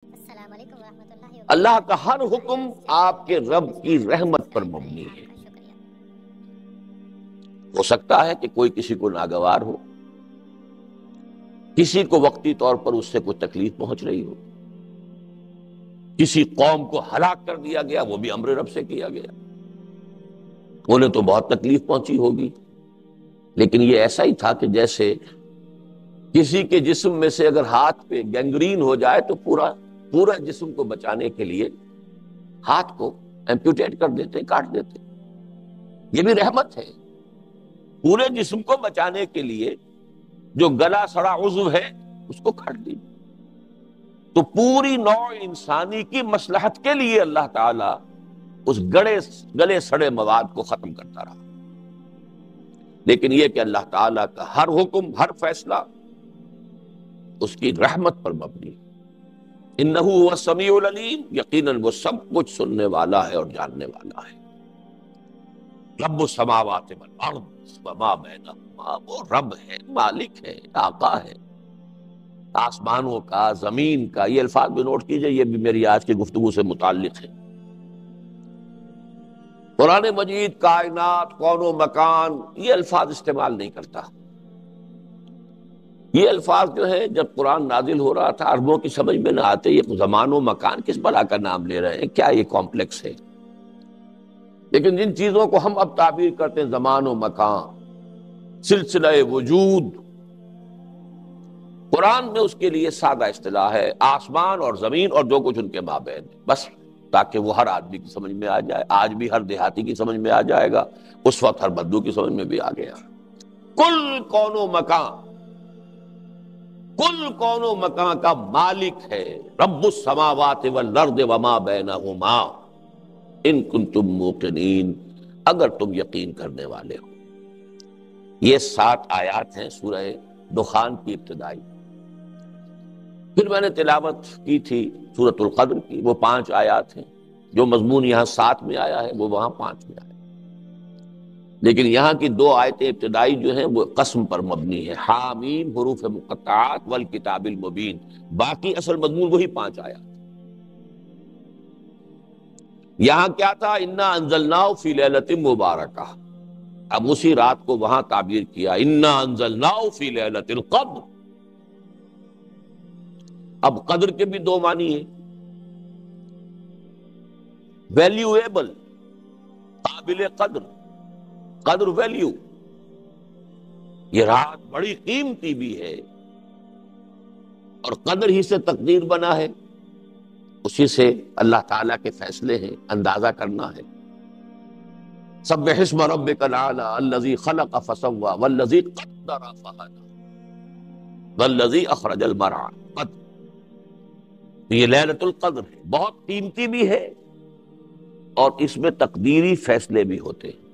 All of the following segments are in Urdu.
السلام علیکم ورحمۃ اللہ وبرکاتہ۔ اللہ کا ہر حکم آپ کے رب کی رحمت پر مبنی ہے۔ ہو سکتا ہے کہ کوئی کسی کو ناگوار ہو، کسی کو وقتی طور پر اس سے کوئی تکلیف پہنچ رہی ہو، کسی قوم کو ہلاک کر دیا گیا، وہ بھی امر رب سے کیا گیا، انہیں تو بہت تکلیف پہنچی ہوگی، لیکن یہ ایسا ہی تھا کہ جیسے کسی کے جسم میں سے اگر ہاتھ پہ گینگرین ہو جائے تو پورا جسم کو بچانے کے لیے ہاتھ کو ایمپیوٹیٹ کر دیتے، کاٹ دیتے۔ یہ بھی رحمت ہے، پورے جسم کو بچانے کے لیے جو گلا سڑا عضو ہے اس کو کاٹ دی۔ تو پوری نوع انسانی کی مصلحت کے لیے اللہ تعالیٰ اس گلے سڑے مواد کو ختم کرتا رہا۔ لیکن یہ کہ اللہ تعالیٰ کا ہر حکم، ہر فیصلہ اس کی رحمت پر مبنی ہے۔ انہ هو السمیع العلیم، یقیناً وہ سب کچھ سننے والا ہے اور جاننے والا ہے۔ رب السماوات والارض وما بینہما، وہ رب ہے، مالک ہے، آقا ہے آسمانوں کا، زمین کا۔ یہ الفاظ بھی نوٹ کیجئے، یہ بھی میری آج کی گفتگو سے متعلق ہے۔ قرآن مجید کائنات، کون و مکان، یہ الفاظ استعمال نہیں کرتا۔ یہ الفاظ جو ہے جب قرآن نازل ہو رہا تھا عربوں کی سمجھ میں نہ آتے، یہ زمان و مکان کس بلا کا نام لے رہے ہیں، کیا یہ کمپلیکس ہے؟ لیکن جن چیزوں کو ہم اب تعبیر کرتے ہیں زمان و مکان، سلسلہ وجود، قرآن میں اس کے لیے سادہ اصطلاح ہے آسمان اور زمین اور جو کچھ ان کے مابین ہے، بس، تاکہ وہ ہر آدمی کی سمجھ میں آ جائے۔ آج بھی ہر دیہاتی کی سمجھ میں آ جائے گا، اس وقت ہر بدو کی سمجھ میں بھی آ گیا۔ کل کون و مکان، کل کون و مکان کا مالک ہے رب السماوات والارض وما بینہما ان کنتم موقنین، اگر تم یقین کرنے والے ہو۔ یہ 7 آیات ہیں سورہ دخان کی ابتدائی۔ پھر میں نے تلاوت کی تھی سورۃ القدر کی، وہ 5 آیات ہیں۔ جو مضمون یہاں 7 میں آیا ہے وہ وہاں 5 میں آیا، لیکن یہاں کی 2 آیتیں ابتدائی جو ہیں وہ قسم پر مبنی ہے، حامیم حروف مقطعات والکتاب المبین۔ باقی اصل مضمون وہی 5 آیات۔ یہاں کیا تھا؟ انا انزلناہ فی لیلۃ مبارکہ، اب اسی رات کو وہاں تعبیر کیا انا انزلناہ فی لیلۃ القدر۔ اب قدر کے بھی 2 معنی ہیں، ویلیویبل، قابل قدر، قدر ویلیو، یہ رات بڑی قیمتی بھی ہے اور قدر ہی سے تقدیر بنا ہے، اسی سے اللہ تعالیٰ کے فیصلے ہیں، اندازہ کرنا ہے۔ سبح اسم ربک الاعلی الذی خلق فسوی والذی قدر فہدی والذی اخرج المرعی۔ قدر، یہ لیلۃ القدر ہے، بہت قیمتی بھی ہے اور اس میں تقدیری فیصلے بھی ہوتے ہیں۔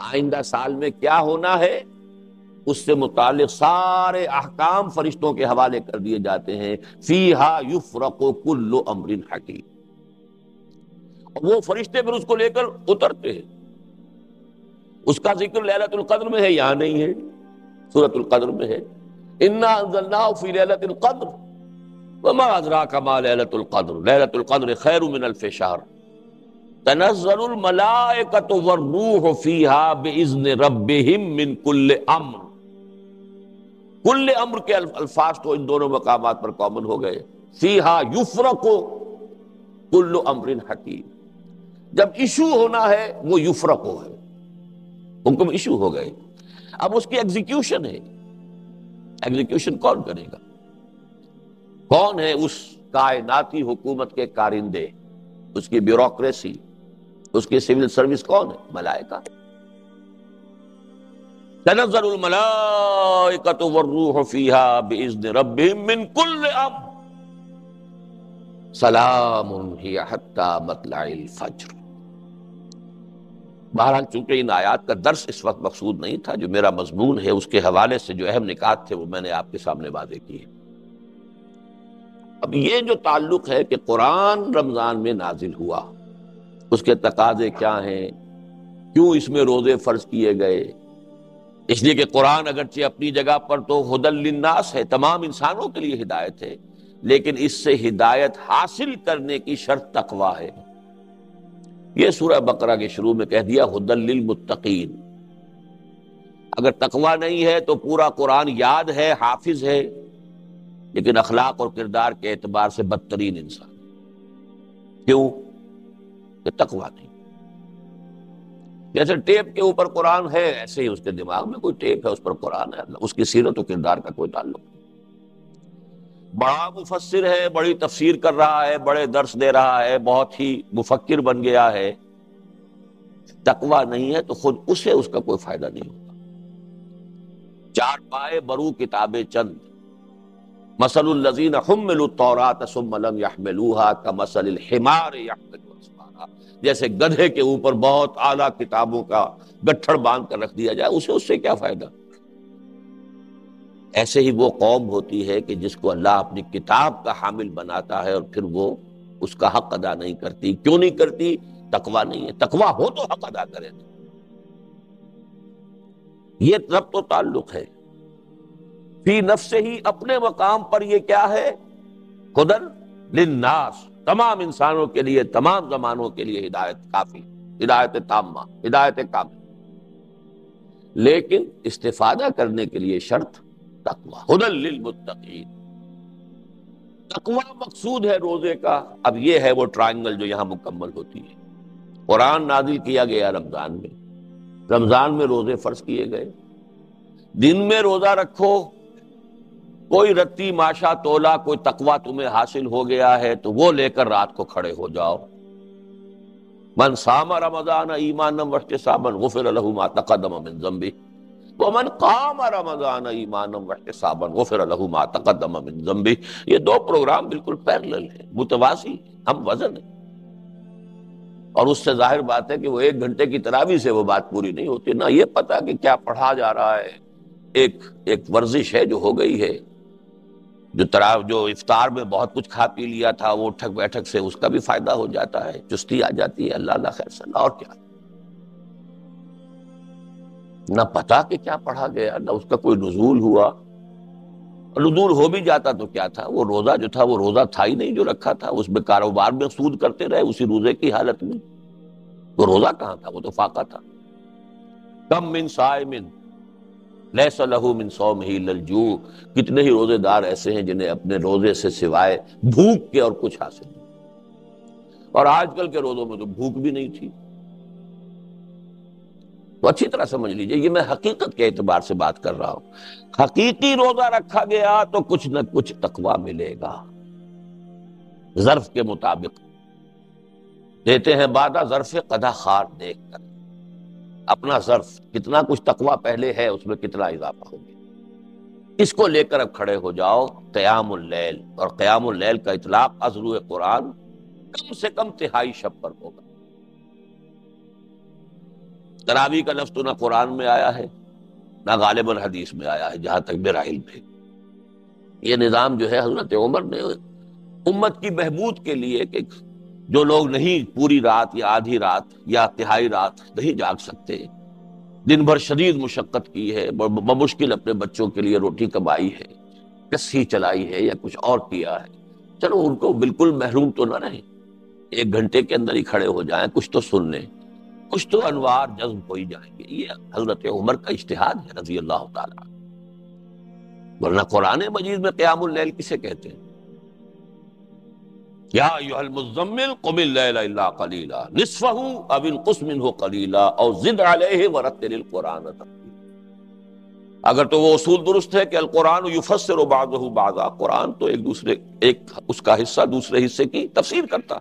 آئندہ سال میں کیا ہونا ہے اس سے متعلق سارے احکام فرشتوں کے حوالے کر دیے جاتے ہیں۔ فیہا یفرق کل امر حکیم، اور وہ فرشتے پھر اس کو لے کر اترتے ہیں۔ اس کا ذکر لیلۃ القدر میں ہے، یہاں نہیں ہے، سورۃ القدر میں ہے۔ انا انزلناہ فی لیلۃ القدر وما ادراک ما لیلۃ القدر لیلۃ القدر خیر من الف شہر تنزل الملائکۃ والروح فیہا باذن ربہم من کل امر۔ کل امر کے الفاظ تو ان دونوں مقامات پر کامن ہو گئے۔ فیہا یفرق کل امر حکیم، جب ایشو ہونا ہے وہ یفرق ہے، حکم ایشو ہو گئے، اب اس کی ایگزیکیوشن ہے۔ ایگزیکیوشن کون کرے گا؟ کون ہے اس کائناتی حکومت کے کارندے، اس کی بیوروکریسی، اس کی سول سروس کون ہے؟ ملائکہ۔ تنزل الملائکۃ والروح فیہا باذن ربہم من کل امر سلام ہی حتی مطلع الفجر۔ بہرحال چونکہ ان آیات کا درس اس وقت مقصود نہیں تھا، جو میرا مضمون ہے اس کے حوالے سے جو اہم نکات تھے وہ میں نے آپ کے سامنے واضح کیے۔ اب یہ جو تعلق ہے کہ قرآن رمضان میں نازل ہوا، اس کے تقاضے کیا ہیں، کیوں اس میں روزے فرض کیے گئے؟ اس لیے کہ قرآن اگرچہ اپنی جگہ پر تو ہدی للناس ہے، تمام انسانوں کے لیے ہدایت ہے، لیکن اس سے ہدایت حاصل کرنے کی شرط تقویٰ ہے۔ یہ سورہ بقرہ کے شروع میں کہہ دیا ہدی للمتقین۔ اگر تقویٰ نہیں ہے تو پورا قرآن یاد ہے، حافظ ہے، لیکن اخلاق اور کردار کے اعتبار سے بدترین انسان۔ کیوں؟ کہ تقویٰ نہیں۔ جیسے ٹیپ کے اوپر قرآن ہے، ایسے ہی اس کے دماغ میں کوئی ٹیپ ہے، اس پر قرآن ہے، اس کی سیرت و کردار کا کوئی تعلق نہیں۔ بڑا مفسر ہے، بڑی تفسیر کر رہا ہے، بڑے درس دے رہا ہے، بہت ہی مفکر بن گیا ہے، تقویٰ نہیں ہے تو خود اسے اس کا کوئی فائدہ نہیں ہوگا۔ چار پائے برو کتابیں چند، مثل الذین حملوا التوراۃ ثم لم يحملوها كمثل الحمار يحمل اسفارا، جیسے گدھے کے اوپر بہت اعلیٰ کتابوں کا گٹھڑ باندھ کر رکھ دیا جائے، اسے اس سے کیا فائدہ؟ ایسے ہی وہ قوم ہوتی ہے کہ جس کو اللہ اپنی کتاب کا حامل بناتا ہے اور پھر وہ اس کا حق ادا نہیں کرتی۔ کیوں نہیں کرتی؟ تقویٰ نہیں ہے۔ تقویٰ ہو تو حق ادا کرے۔ یہ ربط و تعلق ہے۔ فی نفس ہی، اپنے مقام پر یہ کیا ہے؟ ہدی للناس، تمام انسانوں کے لیے، تمام زمانوں کے لیے ہدایت کافی، ہدایت تامہ، ہدایت کامل۔ لیکن استفادہ کرنے کے لیے شرط تقویٰ، ہدی للمتقین۔ تقویٰ مقصود ہے روزے کا۔ اب یہ ہے وہ ٹرائنگل جو یہاں مکمل ہوتی ہے۔ قرآن نازل کیا گیا رمضان میں، رمضان میں روزے فرض کیے گئے۔ دن میں روزہ رکھو، کوئی رتی ماشا تولا، کوئی تقویٰ تمہیں حاصل ہو گیا ہے تو وہ لے کر رات کو کھڑے ہو جاؤ۔ من صام رمضان ایمانا واحتسابا غفر له ما تقدم من ذنبه ومن قام رمضان ایمانا واحتسابا غفر له ما تقدم من ذنبه۔ یہ دو پروگرام بالکل پیرلل ہیں، متوازی، ہم وزن ہیں۔ اور اس سے ظاہر بات ہے کہ وہ 1 گھنٹے کی تراویح سے وہ بات پوری نہیں ہوتی، نہ یہ پتا کہ کیا پڑھا جا رہا ہے۔ ایک ورزش ہے جو ہو گئی ہے، جو افطار میں بہت کچھ کھا پی لیا تھا، وہ اٹھک بیٹھک سے اس کا بھی فائدہ ہو جاتا ہے، چستی آ جاتی ہے، اللہ خیر صلاح۔ اور کیا، نہ پتا کہ کیا پڑھا گیا، نہ اس کا کوئی نزول ہوا، اور نزول ہو بھی جاتا تو کیا تھا؟ وہ روزہ جو تھا وہ روزہ تھا ہی نہیں جو رکھا تھا، اس میں کاروبار میں سود کرتے رہے اسی روزے کی حالت میں۔ وہ روزہ کہاں تھا؟ وہ تو فاقہ تھا۔ کم من صائم لیس لہ من صومہ الا الجوع، کتنے ہی روزے دار ایسے ہیں جنہیں اپنے روزے سے سوائے بھوک کے اور کچھ حاصل نہیں۔ اور آج کل کے روزوں میں تو بھوک بھی نہیں تھی۔ تو اچھی طرح سمجھ لیجئے، یہ میں حقیقت کے اعتبار سے بات کر رہا ہوں۔ حقیقی روزہ رکھا گیا تو کچھ نہ کچھ تقویٰ ملے گا، ظرف کے مطابق دیتے ہیں وعدہ، ظرف قضا خار دیکھ کر اپنا ظرف کتنا کچھ تقویٰ پہلے ہے، اس میں کتنا اضافہ ہو گیا، اس کو لے کر اب کھڑے ہو جاؤ۔ قیام اللیل، اور قیام اللیل کا اطلاق ازرو قرآن کم سے کم تہائی شب پر ہوگا۔ تراویح کا لفظ تو نہ قرآن میں آیا ہے نہ غالباً حدیث میں آیا ہے، جہاں تک میرا علم ہے۔ یہ نظام جو ہے حضرت عمر نے امت کی بہبود کے لیے، کہ جو لوگ نہیں پوری رات یا آدھی رات یا تہائی رات نہیں جاگ سکتے، دن بھر شدید مشقت کی ہے، بمشکل اپنے بچوں کے لیے روٹی کمائی ہے، کسی چلائی ہے یا کچھ اور کیا ہے، چلو ان کو بالکل محروم تو نہ رہیں، 1 گھنٹے کے اندر ہی کھڑے ہو جائیں، کچھ تو سن لیں، کچھ تو انوار جذب ہو ہی جائیں گے۔ یہ حضرت عمر کا اجتہاد ہے رضی اللہ تعالیٰ، ورنہ قرآن مجید میں قیام اللیل کسے کہتے ہیں؟ یا ایھا المزمل قم اللیل الا قلیلا نصفہ او انقص منہ قلیلا او زد علیہ ورتل القرآن ترتیلا۔ اگر تو وہ اصول درست ہے کہ القرآن یفسر بعضہ بعضا، قرآن تو ایک اس کا حصہ دوسرے حصے کی تفسیر کرتا،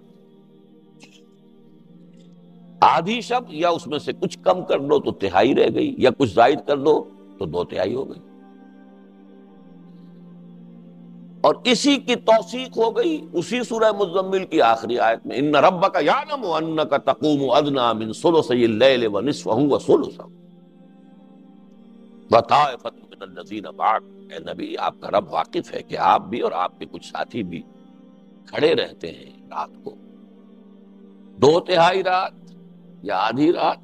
آدھی شب یا اس میں سے کچھ کم کر دو تو تہائی رہ گئی، یا کچھ زائد کر دو تو 2/3 ہو گئی۔ اور اسی کی توثیق ہو گئی اسی سورہ مزمل کی آخری آیت میں، ان ربک یعلم انک تقوم ادنی من ثلثی اللیل ونصفہ وثلثہ وطائفۃ من الذین معک۔ اے نبی، آپ کا رب واقف ہے کہ آپ بھی اور آپ کے کچھ ساتھی بھی کھڑے رہتے ہیں رات کو، 2/3 رات یا آدھی رات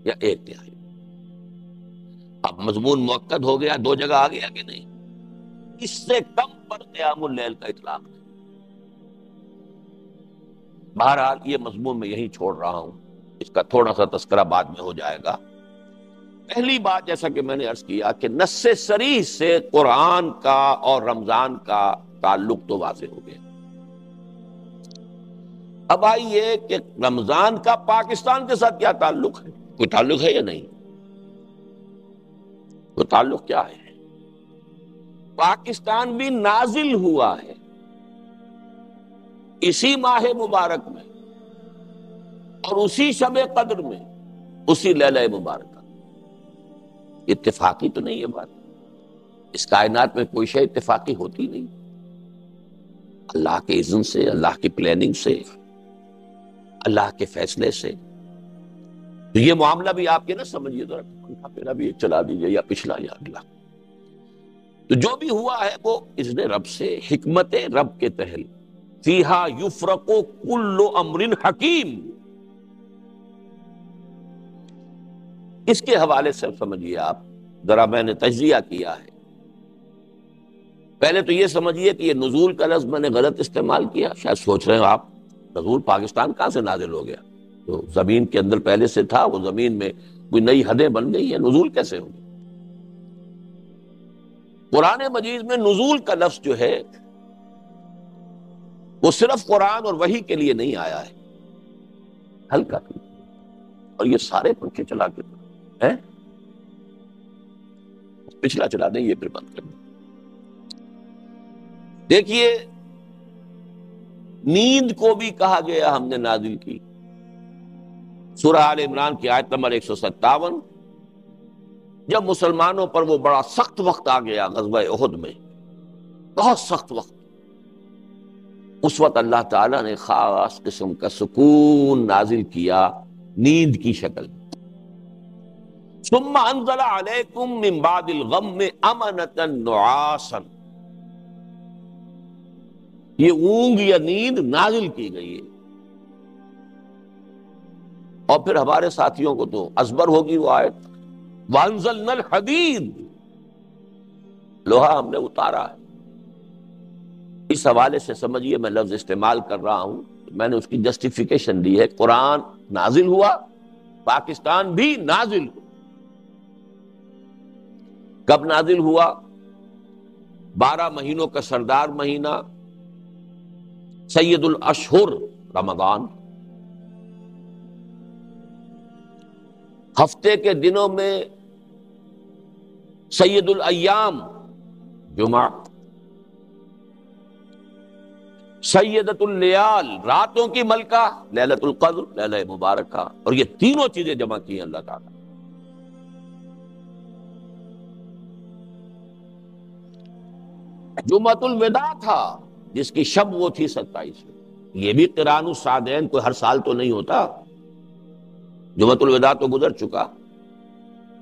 یا 1/3۔ اب مضمون مؤکد ہو گیا، 2 جگہ آ گیا کہ نہیں؟ اس سے کم پر قیام اللیل کا اطلاق ہے۔ بہرحال یہ مضمون میں یہی چھوڑ رہا ہوں، اس کا تھوڑا سا تذکرہ بعد میں ہو جائے گا۔ پہلی بات جیسا کہ میں نے عرض کیا کہ نص صریح سے قرآن کا اور رمضان کا تعلق تو واضح ہو گیا۔ اب آئیے کہ رمضان کا پاکستان کے ساتھ کیا تعلق ہے؟ کوئی تعلق ہے یا نہیں؟ وہ تعلق کیا ہے؟ پاکستان بھی نازل ہوا ہے اسی ماہ مبارک میں اور اسی شب قدر میں، اسی لیلہ مبارکہ۔ اتفاقی تو نہیں ہے بات، اس کائنات میں کوئی شے اتفاقی ہوتی نہیں، اللہ کے اذن سے، اللہ کی پلاننگ سے، اللہ کے فیصلے سے۔ تو یہ معاملہ بھی آپ کے نہ سمجھیے، ذرا پنکھا پھیرا بھی ایک چلا دیجیے، یا پچھلا یا اگلا۔ تو جو بھی ہوا ہے وہ اذن رب سے، حکمت رب کے تحت، فیہا یفرق کل امر حکیم۔ اس کے حوالے سے سمجھیے آپ، ذرا میں نے تجزیہ کیا ہے۔ پہلے تو یہ سمجھیے کہ یہ نزول کا لفظ میں نے غلط استعمال کیا، شاید سوچ رہے ہو آپ نزول پاکستان کہاں سے نازل ہو گیا؟ تو زمین کے اندر پہلے سے تھا، وہ زمین میں کوئی نئی حدیں بن گئی ہیں، نزول کیسے ہوگی؟ قرآن مجید میں نزول کا لفظ جو ہے وہ صرف قرآن اور وحی کے لیے نہیں آیا ہے، ہلکا کی، اور یہ سارے پنکھے چلا کے ہیں، پچھلا چلا دیں، یہ پھر بند کر دیں۔ دیکھیے، نیند کو بھی کہا گیا ہم نے نازل کی، سورہ آل عمران کی آیت نمبر 157، جب مسلمانوں پر وہ بڑا سخت وقت آ گیا غزوہ احد میں، بہت سخت وقت، اس وقت اللہ تعالیٰ نے خاص قسم کا سکون نازل کیا نیند کی شکل میں۔ ثم انزل علیکم من بعد الغم امنۃ نعاسا، یہ اونگ یا نیند نازل کی گئی ہے۔ اور پھر ہمارے ساتھیوں کو تو ازبر ہوگی وہ آیت، وانزلنا الحدید، لوہا ہم نے اتارا ہے۔ اس حوالے سے سمجھیے میں لفظ استعمال کر رہا ہوں، میں نے اس کی جسٹیفیکیشن دی ہے۔ قرآن نازل ہوا، پاکستان بھی نازل ہوا۔ کب نازل ہوا؟ 12 مہینوں کا سردار مہینہ، سید الاشہر رمضان، ہفتے کے دنوں میں سید الایام جمعہ، سیدۃ اللیال راتوں کی ملکہ لیلۃ القدر لیلہ مبارکہ، اور یہ تینوں چیزیں جمع کی ہیں اللہ تعالیٰ۔ جمعۃ الوداع تھا جس کی شب وہ تھی 27، یہ بھی قران السعدین کوئی ہر سال تو نہیں ہوتا، جمعۃ الوداع تو گزر چکا،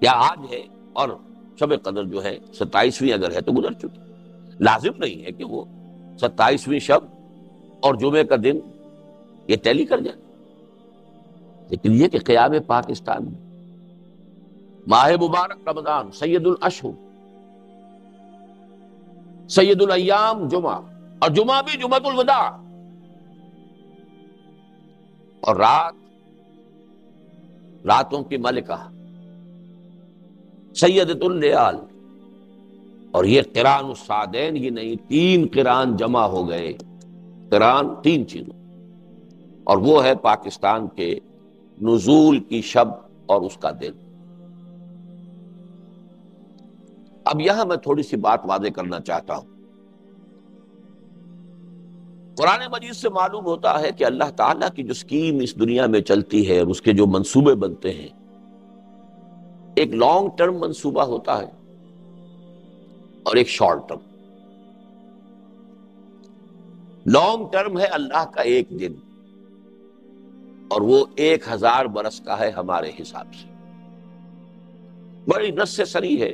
یا آج ہے، اور شب قدر جو ہے 27ویں اگر ہے تو گزر چکی۔ لازم نہیں ہے کہ وہ 27ویں شب اور جمعے کا دن یہ ٹیلی کر جائے، لیکن یہ کہ قیام پاکستان میں ماہ مبارک رمضان، سید الاشہر، سید الایام جمعہ، اور جمعہ بھی جمعۃ الوداع، اور راتوں کی ملکہ سیدۃ اللیال، اور یہ قران السعدین ہی نہیں، 3 قران جمع ہو گئے، قران 3 چیزوں، اور وہ ہے پاکستان کے نزول کی شب اور اس کا دن۔ اب یہاں میں تھوڑی سی بات واضح کرنا چاہتا ہوں۔ قرآن مجید سے معلوم ہوتا ہے کہ اللہ تعالیٰ کی جو اسکیم اس دنیا میں چلتی ہے اور اس کے جو منصوبے بنتے ہیں، ایک لانگ ٹرم منصوبہ ہوتا ہے اور ایک شارٹ ٹرم۔ لانگ ٹرم ہے اللہ کا ایک دن، اور وہ 1000 برس کا ہے ہمارے حساب سے، بڑی نص صریح ہے۔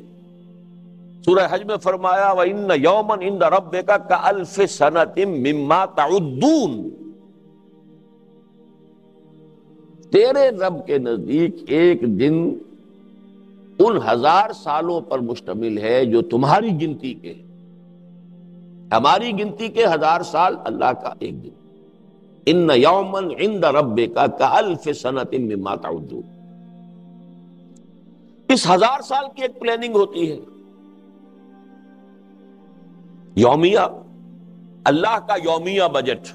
سورہ حج میں فرمایا وَإِنَّ يَوْمًا عِندَ رَبِّكَ كَأَلْفِ سَنَةٍ مِّمَّا تَعُدُّونَ، تیرے رب کے نزدیک ایک دن ان 1000 سالوں پر مشتمل ہے جو تمہاری گنتی کے ہیں۔ ہماری گنتی کے 1000 سال، اللہ کا ایک دن. ان یوما عند ربک کالف سنۃ مما تعدون. اس 1000 سال کی ایک پلاننگ ہوتی ہے یومیہ. اللہ کا یومیہ بجٹ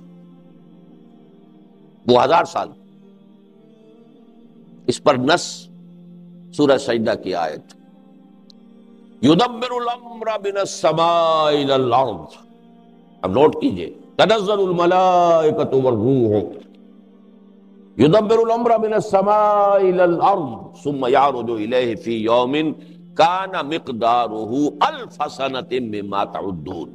وہ 1000 سال. اس پر نص سورہ سجدہ کی آیت یدبر الامر من السماء الى الارض. اب نوٹ کیجئے تنزل الملائکۃ والروح یدبر الامر من السماء الى الارض ثم يعرج الیہ فی یوم کان مقدارہ الف سنۃ مما تعدون.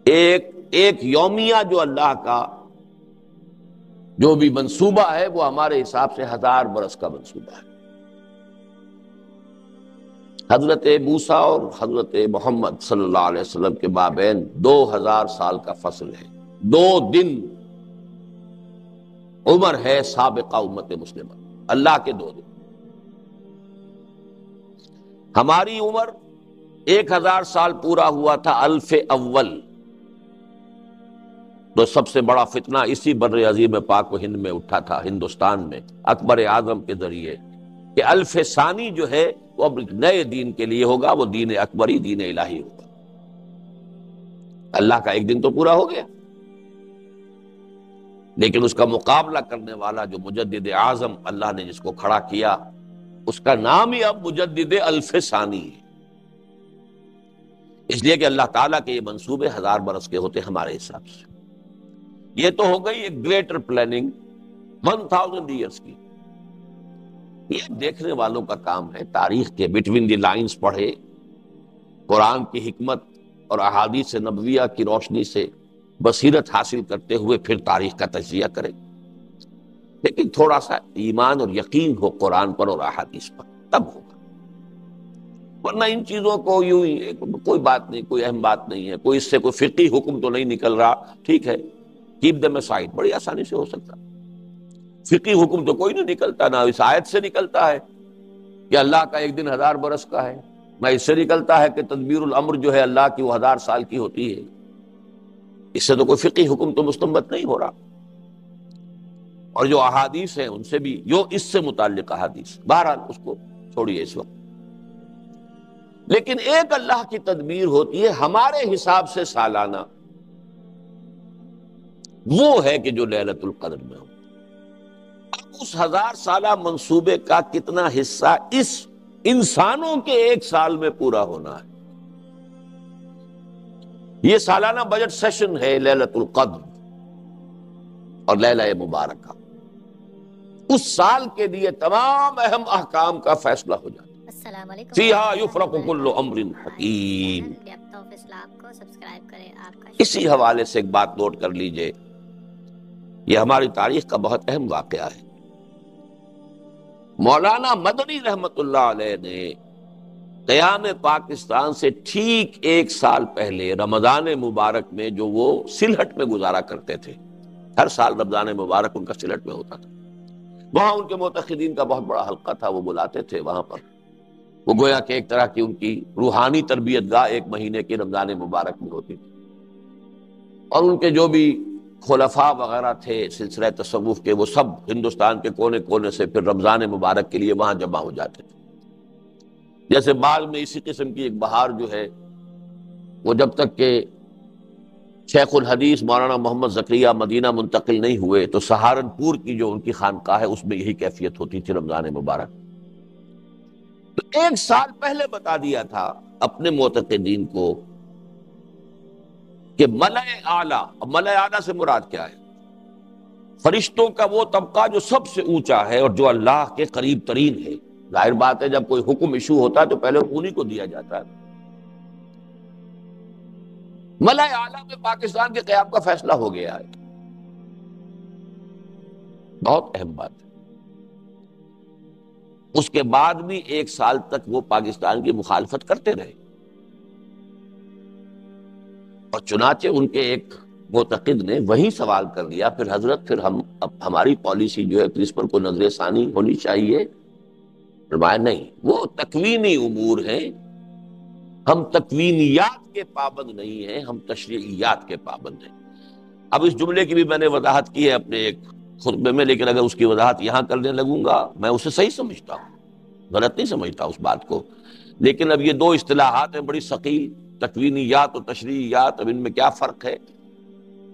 ایک یومیہ جو اللہ کا جو بھی منصوبہ ہے وہ ہمارے حساب سے 1000 برس کا منصوبہ ہے. حضرت موسیٰ اور حضرت محمد صلی اللہ علیہ وسلم کے مابین 2000 سال کا فصل ہے. 2 دن عمر ہے سابقہ امت مسلمہ، اللہ کے 2 دن. ہماری عمر 1000 سال پورا ہوا تھا الف اول. تو سب سے بڑا فتنہ اسی بر عظیم پاک و ہند میں اٹھا تھا، ہندوستان میں اکبر اعظم کے ذریعے، کہ الف ثانی جو ہے وہ اب نئے دین کے لیے ہوگا، وہ دین اکبری، دین الہی ہوگا. اللہ کا ایک دن تو پورا ہو گیا، لیکن اس کا مقابلہ کرنے والا جو مجدد اعظم اللہ نے جس کو کھڑا کیا، اس کا نام ہی اب مجدد الف ثانی ہے. اس لیے کہ اللہ تعالیٰ کے یہ منصوبے 1000 برس کے ہوتے ہمارے حساب سے. یہ تو ہو گئی ایک گریٹر پلاننگ 1000 ایئرس کی. یہ دیکھنے والوں کا کام ہے، تاریخ کے بٹوین دی لائنز پڑھے، قرآن کی حکمت اور احادیث نبویہ کی روشنی سے بصیرت حاصل کرتے ہوئے پھر تاریخ کا تجزیہ کرے. لیکن تھوڑا سا ایمان اور یقین ہو قرآن پر اور احادیث پر، تب ہوگا. ورنہ ان چیزوں کو یوں ہی کوئی بات نہیں، کوئی اہم بات نہیں ہے، کوئی اس سے کوئی فقہی حکم تو نہیں نکل رہا، ٹھیک ہے، کیپ دیم اسائڈ، بڑی آسانی سے ہو سکتا. فقہی حکم تو کوئی نہیں نکلتا، نہ اس آیت سے نکلتا ہے کہ اللہ کا ایک دن 1000 برس کا ہے، نہ اس سے نکلتا ہے کہ تدبیر الامر جو ہے اللہ کی وہ 1000 سال کی ہوتی ہے. اس سے تو کوئی فقہی حکم تو مستنبط نہیں ہو رہا. اور جو احادیث ہیں ان سے بھی، جو اس سے متعلق احادیث، بہرحال اس کو چھوڑیے اس وقت. لیکن ایک اللہ کی تدبیر ہوتی ہے ہمارے حساب سے سالانہ، وہ ہے کہ جو لیلۃ القدر میں ہو. اب اس 1000 سالہ منصوبے کا کتنا حصہ اس انسانوں کے 1 سال میں پورا ہونا ہے. یہ سالانہ بجٹ سیشن ہے لیلۃ القدر اور لیلہ مبارکہ. اس سال کے لیے تمام اہم احکام کا فیصلہ ہو جاتا ہے. السلام علیکم. فیہا یفرق کل امر حکیم. اسی حوالے سے ایک بات نوٹ کر لیجئے، یہ ہماری تاریخ کا بہت اہم واقعہ ہے. مولانا مدنی رحمت اللہ علیہ نے قیام پاکستان سے ٹھیک 1 سال پہلے رمضان مبارک میں، جو وہ سلہٹ میں گزارا کرتے تھے، ہر سال رمضان مبارک ان کا سلہٹ میں ہوتا تھا، وہاں ان کے معتقدین کا بہت بڑا حلقہ تھا، وہ بلاتے تھے وہاں پر. وہ گویا کہ ایک طرح کی ان کی روحانی تربیت گاہ 1 مہینے کی رمضان مبارک میں ہوتی تھی. اور ان کے جو بھی خلفاء وغیرہ تھے سلسلہ تصوف کے، وہ سب ہندوستان کے کونے کونے سے پھر رمضان مبارک کے لیے وہاں جمع ہو جاتے تھے. جیسے بعد میں اسی قسم کی ایک بہار جو ہے، وہ جب تک کہ شیخ الحدیث مولانا محمد زکریا مدینہ منتقل نہیں ہوئے تو سہارنپور کی جو ان کی خانقاہ ہے اس میں یہی کیفیت ہوتی تھی رمضان مبارک. تو 1 سال پہلے بتا دیا تھا اپنے معتقدین کو کہ ملأ اعلیٰ، ملأ اعلیٰ سے مراد کیا ہے؟ فرشتوں کا وہ طبقہ جو سب سے اونچا ہے اور جو اللہ کے قریب ترین ہے. ظاہر بات ہے جب کوئی حکم ایشو ہوتا ہے تو پہلے انہی کو دیا جاتا ہے. ملأ اعلیٰ میں پاکستان کے قیام کا فیصلہ ہو گیا ہے. بہت اہم بات ہے. اس کے بعد بھی 1 سال تک وہ پاکستان کی مخالفت کرتے رہے، اور چنانچہ ان کے ایک معتقد نے وہی سوال کر لیا، پھر حضرت پھر اب ہماری پالیسی جو ہے پھر اس پر کوئی نظر ثانی ہونی چاہیے. فرمایا نہیں، وہ تکوینی امور ہیں، ہم تکوینیات کے پابند نہیں ہیں، ہم تشریعیات کے پابند ہیں۔ اب اس جملے کی بھی میں نے وضاحت کی ہے اپنے ایک خطبے میں، لیکن اگر اس کی وضاحت یہاں کرنے لگوں گا میں اسے صحیح سمجھتا ہوں، غلط نہیں سمجھتا اس بات کو، لیکن اب یہ دو اصطلاحات ہیں بڑی ثقیل، تکوینیات اور تشریعیات، اب ان میں کیا فرق ہے؟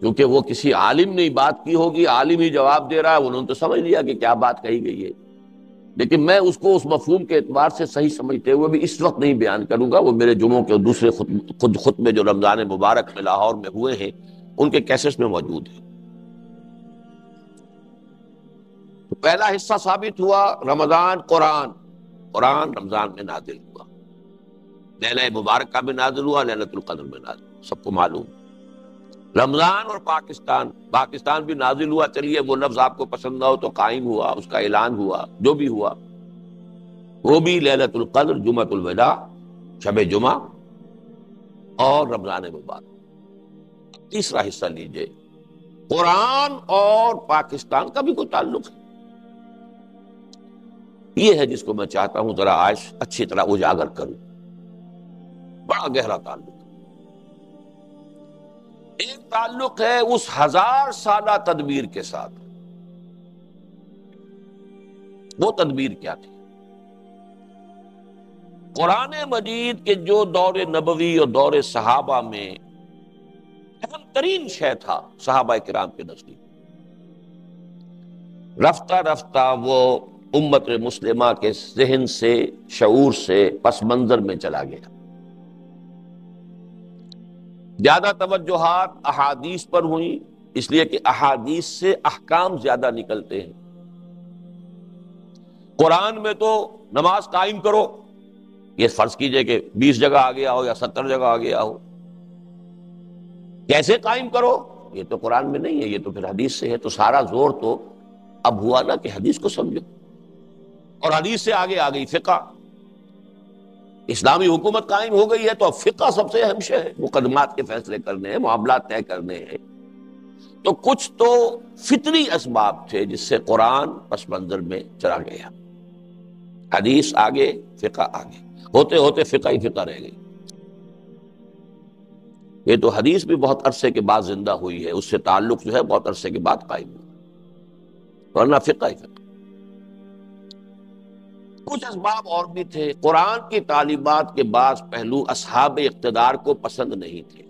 کیونکہ وہ کسی عالم نے بات کی ہوگی، عالم ہی جواب دے رہا ہے، انہوں نے تو سمجھ لیا کہ کیا بات کہی گئی ہے، لیکن میں اس کو اس مفہوم کے اعتبار سے صحیح سمجھتے ہوئے بھی اس وقت نہیں بیان کروں گا، وہ میرے جمعوں کے دوسرے خود خطبے جو رمضان مبارک میں لاہور میں ہوئے ہیں ان کے کیسٹس میں موجود ہیں۔ تو پہلا حصہ ثابت ہوا رمضان، قرآن رمضان میں نازل ہوا، لیلہ مبارکہ میں نازل ہوا، لیلۃ القدر میں نازل ہوا، سب کو معلوم۔ رمضان اور پاکستان بھی نازل ہوا، چلیے وہ لفظ آپ کو پسند نہ ہو تو قائم ہوا، اس کا اعلان ہوا، جو بھی ہوا، وہ بھی لیلۃ القدر، جمعۃ الوداع، شب جمعہ اور رمضان مبارک۔ تیسرا حصہ لیجئے، قرآن اور پاکستان کا بھی کوئی تعلق ہے؟ یہ ہے جس کو میں چاہتا ہوں ذرا آج اچھی طرح اجاگر کروں، بڑا گہرا تعلق۔ ایک تعلق ہے اس 1000 سالہ تدبیر کے ساتھ، وہ تدبیر کیا تھی؟ قرآن مجید کے جو دور نبوی اور دور صحابہ میں اہم ترین شے تھا صحابہ کرام کے نزدیک، رفتہ رفتہ وہ امت مسلمہ کے ذہن سے، شعور سے پس منظر میں چلا گیا۔ زیادہ توجہات احادیث پر ہوئیں، اس لیے کہ احادیث سے احکام زیادہ نکلتے ہیں۔ قرآن میں تو نماز قائم کرو، یہ فرض کیجئے کہ 20 جگہ آ گیا ہو یا 70 جگہ آ گیا ہو، کیسے قائم کرو یہ تو قرآن میں نہیں ہے، یہ تو پھر حدیث سے ہے۔ تو سارا زور تو اب ہوا نا کہ حدیث کو سمجھو، اور حدیث سے آگے آ گئی فقہ، اسلامی حکومت قائم ہو گئی ہے تو اب فقہ سب سے اہم شے ہے، مقدمات کے فیصلے کرنے ہیں، معاملات طے کرنے ہیں۔ تو کچھ تو فطری اسباب تھے جس سے قرآن پس منظر میں چلا گیا، حدیث آگے، فقہ آگے، ہوتے ہوتے فقہ ہی فقہ رہ گئی۔ یہ تو حدیث بھی بہت عرصے کے بعد زندہ ہوئی ہے، اس سے تعلق جو ہے بہت عرصے کے بعد قائم ہوا، ورنہ فقہ ہی فقہ۔ کچھ اسباب اور بھی تھے، قرآن کی تعلیمات کے بعض پہلو اصحاب اقتدار کو پسند نہیں تھے،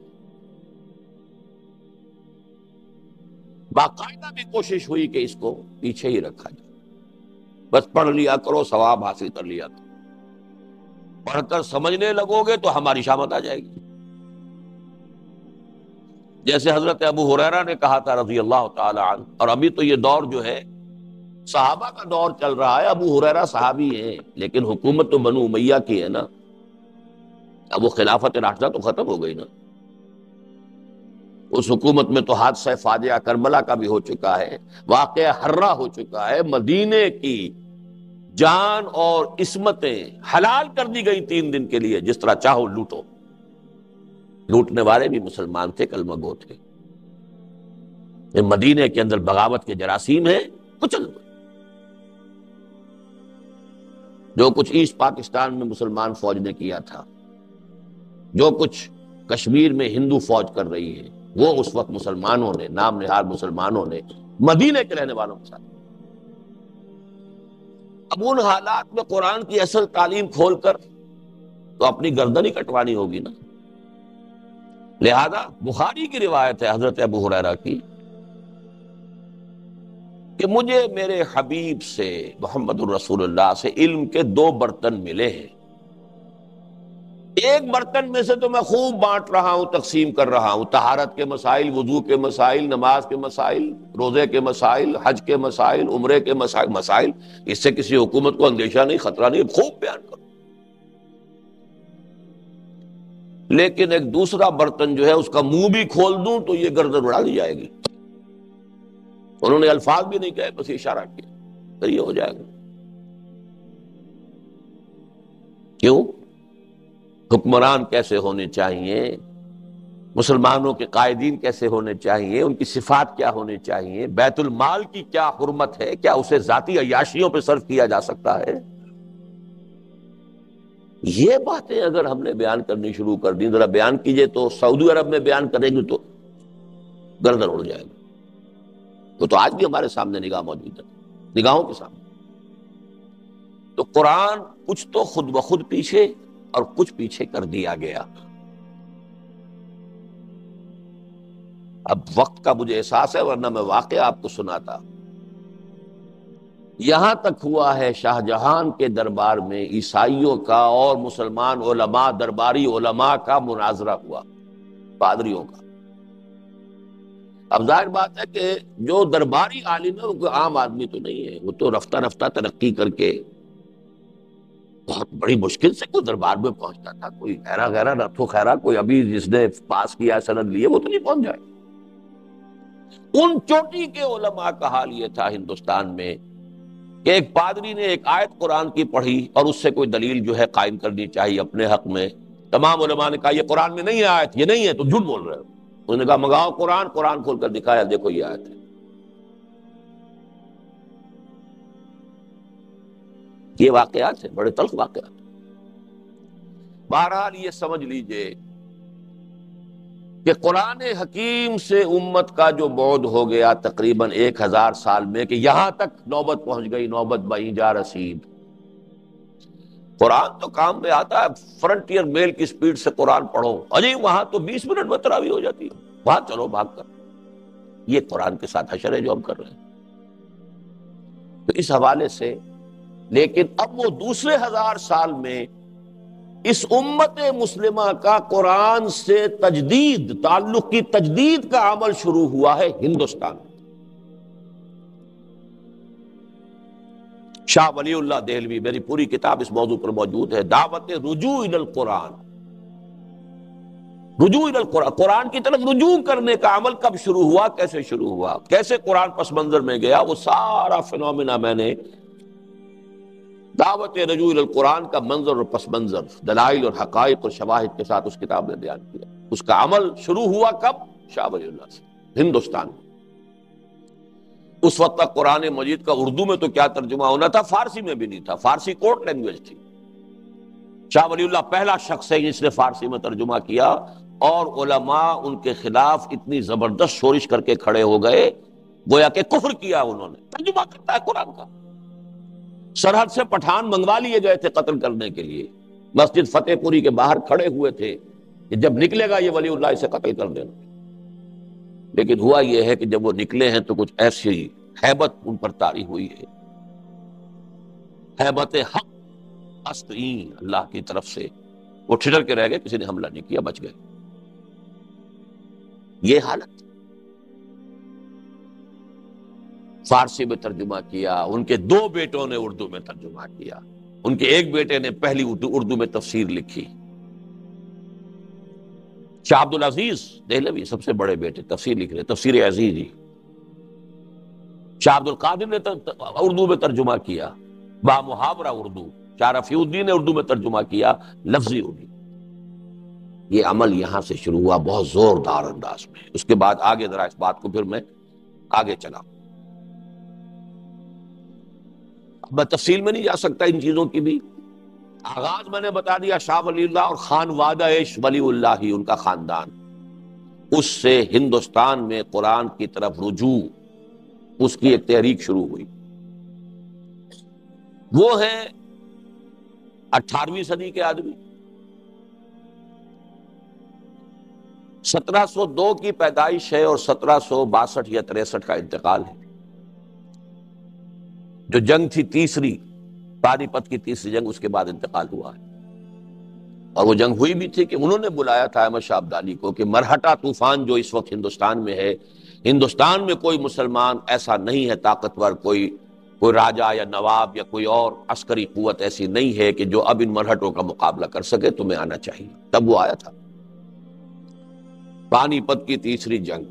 باقاعدہ بھی کوشش ہوئی کہ اس کو پیچھے ہی رکھا جائے، بس پڑھ لیا کرو، ثواب حاصل کر لیا کرو، پڑھ کر سمجھنے لگو گے تو ہماری شامت آ جائے گی۔ جیسے حضرت ابو ہریرہ نے کہا تھا رضی اللہ تعالی عنہ، اور ابھی تو یہ دور جو ہے صحابہ کا دور چل رہا ہے، ابو ہریرہ صحابی ہیں لیکن حکومت تو بنو امیہ کی ہے نا، اب وہ خلافت راشدہ تو ختم ہو گئی نا، اس حکومت میں تو حادثہ فاجعہ کربلا کا بھی ہو چکا ہے، واقعہ حرہ ہو چکا ہے، مدینے کی جان اور عصمتیں حلال کر دی گئی 3 دن کے لیے، جس طرح چاہو لوٹو۔ لوٹنے والے بھی مسلمان تھے، کلمہ گو تھے۔ مدینے کے اندر بغاوت کے جراثیم ہیں، کچل دو۔ جو کچھ ایسٹ پاکستان میں مسلمان فوج نے کیا تھا، جو کچھ کشمیر میں ہندو فوج کر رہی ہے، وہ اس وقت مسلمانوں نے، نام نہاد مسلمانوں نے مدینے کے رہنے والوں کے ساتھ۔ اب ان حالات میں قرآن کی اصل تعلیم کھول کر تو اپنی گردن ہی کٹوانی ہوگی نا۔ لہذا بخاری کی روایت ہے حضرت ابو ہریرہ کی کہ مجھے میرے حبیب سے، محمد الرسول اللہ سے علم کے 2 برتن ملے ہیں، ایک برتن میں سے تو میں خوب بانٹ رہا ہوں، تقسیم کر رہا ہوں، طہارت کے مسائل، وضو کے مسائل، نماز کے مسائل، روزے کے مسائل، حج کے مسائل، عمرے کے مسائل، اس سے کسی حکومت کو اندیشہ نہیں، خطرہ نہیں، خوب بیان کرو۔ لیکن ایک دوسرا برتن جو ہے اس کا منہ بھی کھول دوں تو یہ گردن اڑا دی جائے گی۔ انہوں نے الفاظ بھی نہیں کہے، بس اشارہ کیا، پھر یہ ہو جائے گا۔ کیوں؟ حکمران کیسے ہونے چاہیے، مسلمانوں کے قائدین کیسے ہونے چاہیے، ان کی صفات کیا ہونی چاہیے، بیت المال کی کیا حرمت ہے، کیا اسے ذاتی عیاشیوں پہ صرف کیا جا سکتا ہے؟ یہ باتیں اگر ہم نے بیان کرنی شروع کر دی، ذرا بیان کیجئے تو سعودی عرب میں بیان کریں گے تو گردن اڑ جائے گا. وہ تو آج بھی ہمارے سامنے نگاہ موجود ہے، نگاہوں کے سامنے. تو قرآن کچھ تو خود بخود پیچھے اور کچھ پیچھے کر دیا گیا. اب وقت کا مجھے احساس ہے، ورنہ میں واقعہ آپ کو سناتا. یہاں تک ہوا ہے شاہ جہان کے دربار میں عیسائیوں کا اور مسلمان علماء، درباری علماء کا مناظرہ ہوا، پادریوں کا. اب ظاہر بات ہے کہ جو درباری عالم ہے وہ کوئی عام آدمی تو نہیں ہے، وہ تو رفتہ رفتہ ترقی کر کے بہت بڑی مشکل سے کوئی دربار میں پہنچتا تھا. کوئی خیرہ غیرہ رتھو خیرہ کوئی ابھی جس نے پاس کیا سند لیے وہ تو نہیں پہنچ جائے. ان چوٹی کے علماء کا حال یہ تھا ہندوستان میں کہ ایک پادری نے ایک آیت قرآن کی پڑھی اور اس سے کوئی دلیل جو ہے قائم کرنی چاہیے اپنے حق میں. تمام علماء نے کہا یہ قرآن میں نہیں ہے آیت، یہ نہیں ہے، تو جھوٹ بول رہے ہو. انہوں نے کہا منگاؤ قرآن. قرآن کھول کر دکھایا، دیکھو یہ آیت ہے. یہ واقعات ہیں، بڑے تلخ واقعات. بہرحال یہ سمجھ لیجئے کہ قرآن حکیم سے امت کا جو بعد ہو گیا تقریباً 1000 سال میں، کہ یہاں تک نوبت پہنچ گئی، نوبت بائیں جا رسید. قرآن تو کام میں آتا ہے، فرنٹیئر میل کی سپیڈ سے قرآن پڑھو، اجی وہاں تو 20 منٹ میں تراویح ہو جاتی ہے، وہاں چلو بھاگ کر. یہ قرآن کے ساتھ حشر ہے جو ہم کر رہے ہیں. تو اس حوالے سے لیکن اب وہ دوسرے 1000 سال میں اس امت مسلمہ کا قرآن سے تجدید، تعلق کی تجدید کا عمل شروع ہوا ہے ہندوستان میں. شاہ ولی اللہ دہلوی، میری پوری کتاب اس موضوع پر موجود ہے، دعوت رجوع الی القرآن. رجوع الی القرآن، قرآن کی طرف رجوع کرنے کا عمل کب شروع ہوا، کیسے شروع ہوا، کیسے قرآن پس منظر میں گیا، وہ سارا فنومینا میں نے دعوت رجوع الی القرآن کا منظر اور پس منظر، دلائل اور حقائق اور شواہد کے ساتھ اس کتاب میں بیان کیا. اس کا عمل شروع ہوا کب؟ شاہ ولی اللہ سے، ہندوستان میں. اس وقت تک قرآن مجید کا اردو میں تو کیا ترجمہ ہونا تھا، فارسی میں بھی نہیں تھا. فارسی کورٹ لینگویج تھی. شاہ ولی اللہ پہلا شخص ہے جس نے فارسی میں ترجمہ کیا، اور علماء ان کے خلاف اتنی زبردست شورش کر کے کھڑے ہو گئے گویا کہ کفر کیا انہوں نے. ترجمہ کرتا ہے قرآن کا. سرحد سے پٹھان منگوا لیے گئے تھے قتل کرنے کے لیے، مسجد فتح پوری کے باہر کھڑے ہوئے تھے کہ جب نکلے گا یہ ولی اللہ اسے قتل کر دینا. لیکن ہوا یہ ہے کہ جب وہ نکلے ہیں تو کچھ ایسی ہیبت ان پر طاری ہوئی ہے، ہیبت حق اسطین اللہ کی طرف سے. وہ ٹھٹر کے رہ گئے، کسی نے حملہ نہیں کیا، بچ گئے. یہ حالت. فارسی میں ترجمہ کیا، ان کے 2 بیٹوں نے اردو میں ترجمہ کیا. ان کے ایک بیٹے نے پہلی اردو میں تفسیر لکھی. شاہ عبدالعزیز دہلوی سب سے بڑے بیٹے تفسیر لکھ رہے، تفسیر عزیز ہی. شاہ عبد القادر نے اردو میں ترجمہ کیا، با محاورہ اردو. شاہ رفیع الدین نے اردو میں ترجمہ کیا، لفظی اردو. یہ عمل یہاں سے شروع ہوا بہت زوردار انداز میں. اس کے بعد آگے ذرا اس بات کو پھر میں آگے چلا. میں تفصیل میں نہیں جا سکتا ان چیزوں کی بھی. آغاز میں نے بتا دیا شاہ ولی اللہ اور خان وادہ ولی اللہ ہی، ان کا خاندان. اس سے ہندوستان میں قرآن کی طرف رجوع، اس کی ایک تحریک شروع ہوئی. وہ ہیں 18ویں صدی کے آدمی. 1702 کی پیدائش ہے اور 1762 یا 63 کا انتقال ہے. جو جنگ تھی تیسری، پانی پت کی تیسری جنگ، اس کے بعد انتقال ہوا ہے. اور وہ جنگ ہوئی بھی تھی کہ انہوں نے بلایا تھا احمد شاہ ابدالی کو کہ مرہٹہ طوفان جو اس وقت ہندوستان میں ہے، ہندوستان میں کوئی مسلمان ایسا نہیں ہے طاقتور، کوئی راجا یا نواب یا کوئی اور عسکری قوت ایسی نہیں ہے کہ جو اب ان مرہٹوں کا مقابلہ کر سکے، تمہیں آنا چاہیے. تب وہ آیا تھا. پانی پت کی تیسری جنگ.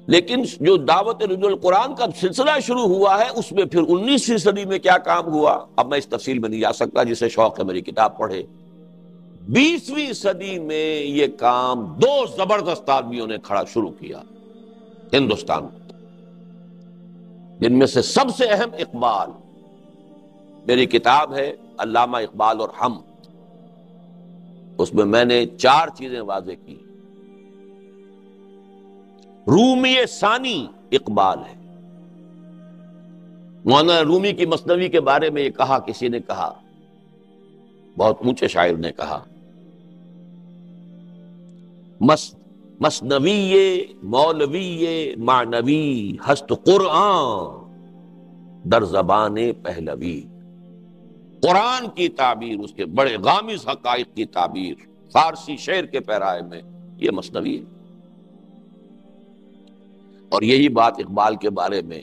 لیکن جو دعوت رجوع القرآن کا سلسلہ شروع ہوا ہے، اس میں پھر 19ویں صدی میں کیا کام ہوا، اب میں اس تفصیل میں نہیں جا سکتا، جسے شوق ہے میری کتاب پڑھے. 20ویں صدی میں یہ کام 2 زبردست آدمیوں نے شروع کیا ہندوستان میں، جن میں سے سب سے اہم اقبال. میری کتاب ہے علامہ اقبال اور ہم، اس میں میں نے 4 چیزیں واضح کی۔ رومی ثانی اقبال ہے۔ مولانا رومی کی مثنوی کے بارے میں یہ کہا، کسی نے کہا، بہت اونچے شاعر نے کہا، مثنوی مولوی معنوی ہست قرآن در زبان پہلوی۔ قرآن کی تعبیر، اس کے بڑے غامض حقائق کی تعبیر فارسی شعر کے پیرائے میں یہ مثنوی ہے۔ اور یہی بات اقبال کے بارے میں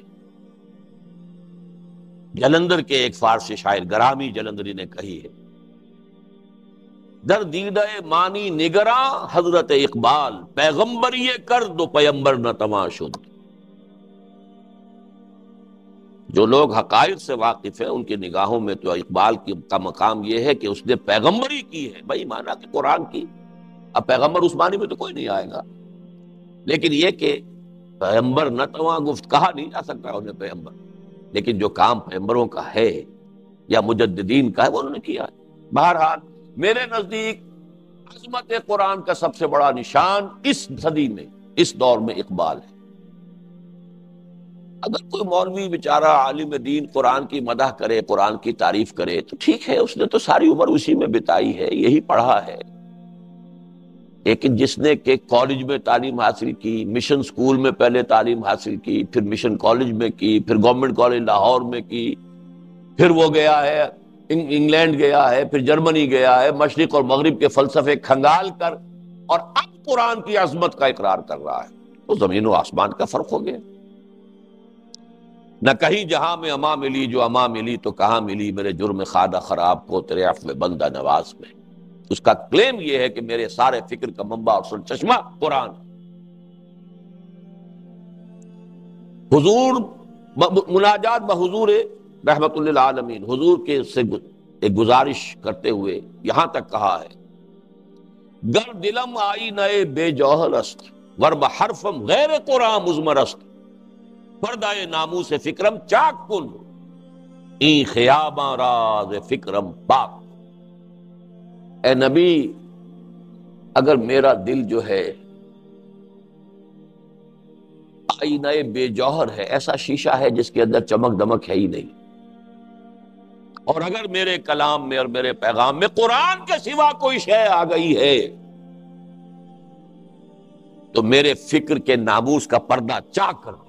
جلندر کے ایک فارسی شاعر گرامی جلندری نے کہی ہے، در دیدہ مانی نگراں حضرت اقبال، پیغمبری کرد و پیمبر نہ تواں شد۔ جو لوگ حقائق سے واقف ہیں ان کی نگاہوں میں تو اقبال کا مقام یہ ہے کہ اس نے پیغمبری کی ہے، بھائی مانا کہ قرآن کی۔ اب پیغمبر اس معنی میں تو کوئی نہیں آئے گا، لیکن یہ کہ پیغمبر نہ تواں گفت، کہا نہیں جا سکتا انہیں پیغمبر، لیکن جو کام پیغمبروں کا ہے یا مجددین کا ہے وہ انہوں نے کیا ہے۔ بہرحال میرے نزدیک عظمت قرآن کا سب سے بڑا نشان اس صدی میں، اس دور میں اقبال ہے۔ اگر کوئی مولوی بیچارہ عالم دین قرآن کی مدح کرے، قرآن کی تعریف کرے تو ٹھیک ہے، اس نے تو ساری عمر اسی میں بتائی ہے، یہی پڑھا ہے۔ لیکن جس نے کہ کالج میں تعلیم حاصل کی، مشن سکول میں پہلے تعلیم حاصل کی، پھر مشن کالج میں کی، پھر گورنمنٹ کالج لاہور میں کی، پھر وہ گیا ہے انگلینڈ گیا ہے، پھر جرمنی گیا ہے، مشرق اور مغرب کے فلسفے کھنگال کر، اور اب قرآن کی عظمت کا اقرار کر رہا ہے، تو زمین و آسمان کا فرق ہو گیا۔ نہ کہیں جہاں میں اما ملی جو اما ملی تو کہاں ملی میرے جرم خادہ خراب کو تیرے عفو بندہ نواز میں۔ اس کا کلیم یہ ہے کہ میرے سارے فکر کا منبع اور سرچشمہ قرآن۔ حضور مناجات بحضور رحمت للعالمین، حضور کے سے ایک گزارش کرتے ہوئے یہاں تک کہا ہے، گر دلم آئی نئے بے جوہر است، ور بحرفم غیر قرآن مزمر است، پردہ ناموس فکرم چاک کن، این خیاباں راز فکرم پاک۔ اے نبی، اگر میرا دل جو ہے آئینہ بے جوہر ہے، ایسا شیشہ ہے جس کے اندر چمک دمک ہے ہی نہیں، اور اگر میرے کلام میں اور میرے پیغام میں قرآن کے سوا کوئی شے آ گئی ہے تو میرے فکر کے ناموس کا پردہ چاک کر دو،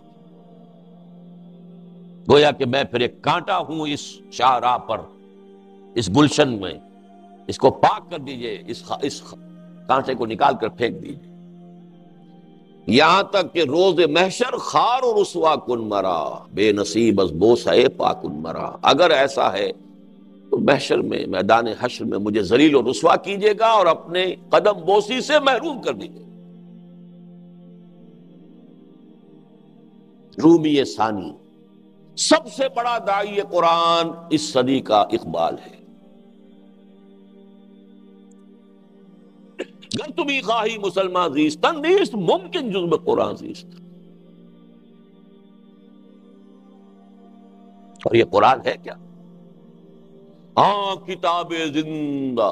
گویا کہ میں پھر ایک کانٹا ہوں اس شاہراہ پر، اس گلشن میں، اس کو پاک کر دیجئے، اس کانٹے کو نکال کر پھینک دیجئے، یہاں تک کہ روز محشر خار و رسوا کن مرا، بے نصیب از بوسہ پاکن مرا۔ اگر ایسا ہے تو محشر میں، میدان حشر میں مجھے ذلیل و رسوا کیجیے گا اور اپنے قدم بوسی سے محروم کر دیجیے۔ رومی ثانی، سب سے بڑا داعی قرآن اس صدی کا اقبال ہے۔ گر تمہیں خواہی مسلمان زیستن، نیست ممکن جز میں قرآن زیست۔ اور یہ قرآن ہے کیا؟ کتاب زندہ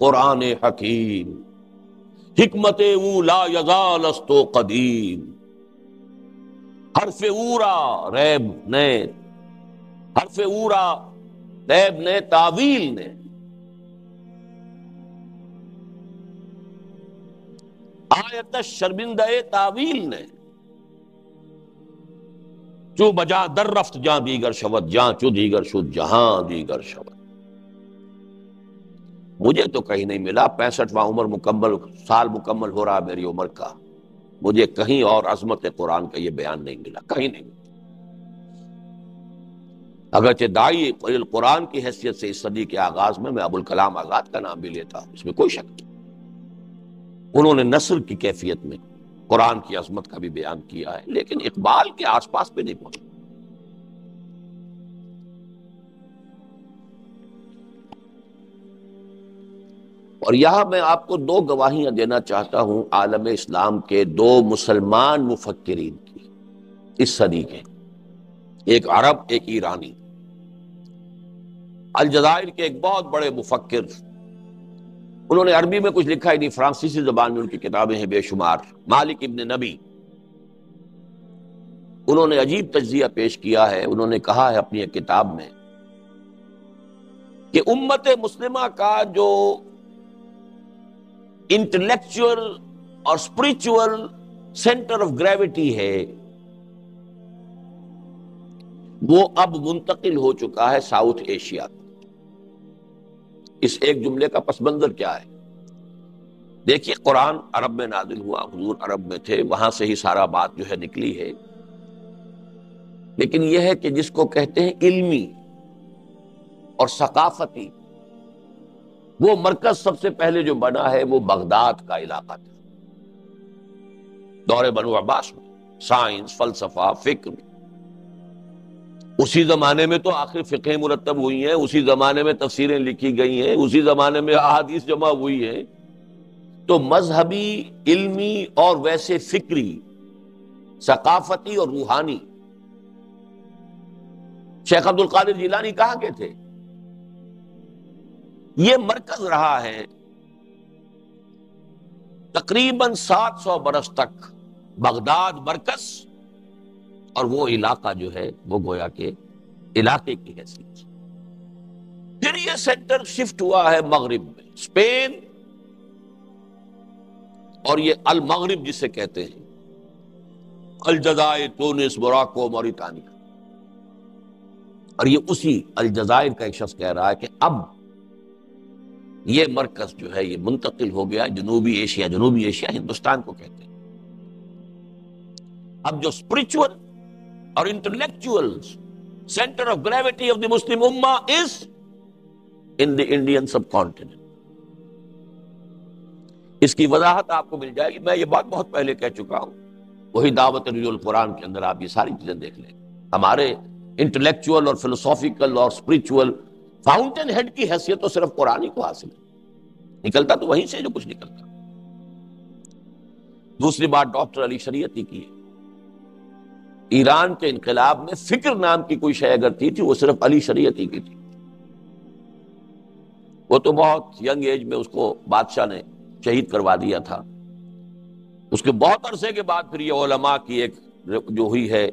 قرآن حکیم، حکمت او لا یزال است و قدیم، حرف اورا ریب نے، حرف اورا ریب نے، تاویل نے، آیت شرمندہ تاویل نے، چو بجا در رفت جاں دیگر شود، جاں چو دیگر شد جہاں دیگر شود۔ مجھے تو کہیں نہیں ملا، 65واں عمر مکمل، سال مکمل ہو رہا میری عمر کا، مجھے کہیں اور عظمت قرآن کا یہ بیان نہیں ملا، کہیں نہیں ملا۔ اگرچہ داعی قرآن کی حیثیت سے اس صدی کے آغاز میں ابوالکلام آزاد کا نام بھی لیتا، اس میں کوئی شک نہیں، انہوں نے نثر کی کیفیت میں قرآن کی عظمت کا بھی بیان کیا ہے، لیکن اقبال کے آس پاس پہ نہیں پہنچا۔ اور یہاں میں آپ کو 2 گواہیاں دینا چاہتا ہوں عالم اسلام کے 2 مسلمان مفکرین کی اس صدی کے، ایک عرب ایک ایرانی۔ الجزائر کے ایک بہت بڑے مفکر، انہوں نے عربی میں کچھ لکھا ہی نہیں، فرانسیسی زبان میں ان کی کتابیں ہیں بے شمار، مالک ابن نبی، انہوں نے عجیب تجزیہ پیش کیا ہے۔ انہوں نے کہا ہے اپنی ایک کتاب میں کہ امت مسلمہ کا جو انٹلیکچوئل اور اسپرچول سینٹر آف گریوٹی ہے وہ اب منتقل ہو چکا ہے ساؤتھ ایشیا۔ اس ایک جملے کا پس منظر کیا ہے؟ دیکھیے، قرآن عرب میں نازل ہوا، حضور عرب میں تھے، وہاں سے ہی سارا بات جو ہے نکلی ہے، لیکن یہ ہے کہ جس کو کہتے ہیں علمی اور ثقافتی، وہ مرکز سب سے پہلے جو بنا ہے وہ بغداد کا علاقہ تھا دور بنو عباس میں۔ سائنس، فلسفہ، فکر، اسی زمانے میں تو آخر فقہیں مرتب ہوئی ہیں، اسی زمانے میں تفسیریں لکھی گئی ہیں، اسی زمانے میں احادیث جمع ہوئی ہیں، تو مذہبی، علمی اور ویسے فکری، ثقافتی اور روحانی، شیخ عبد القادر جیلانی کہاں کے تھے؟ یہ مرکز رہا ہے تقریباً 700 برس تک، بغداد مرکز، اور وہ علاقہ جو ہے وہ گویا کہ علاقے کی حیثیت سے۔ پھر یہ سینٹر شفٹ ہوا ہے مغرب میں، اسپین اور یہ المغرب جسے کہتے ہیں، الجزائر، تونس، موراکو، موریتانیہ، اور یہ اسی الجزائر کا ایک شخص کہہ رہا ہے کہ اب یہ مرکز جو ہے یہ منتقل ہو گیا جنوبی ایشیا۔ جنوبی ایشیا ہندوستان کو کہتے ہیں۔ اب جو اسپرچول اور intellectual centre of gravity of the Muslim امہ is in the Indian sub continent. اس کی وضاحت آپ کو مل جائے گی، میں یہ بات بہت پہلے کہہ چکا ہوں، وہی دعوت رجوع القرآن کے اندر آپ یہ ساری چیزیں دیکھ لیں۔ ہمارے انٹلیکچوئل اور فلسافیکل اور اسپرچول فاؤنٹین ہیڈ کی حیثیت تو صرف قرآن ہی کو حاصل ہے، نکلتا تو وہیں سے جو کچھ نکلتا۔ دوسری بات ڈاکٹر علی شریعتی کی ہے۔ ایران کے انقلاب میں فکر نام کی کوئی شے اگر تھی وہ صرف علی شریعتی کی تھی۔ وہ تو بہت ینگ ایج میں اس کو بادشاہ نے شہید کروا دیا تھا۔ اس کے بہت عرصے کے بعد پھر یہ علماء کی ایک جو ہوئی ہے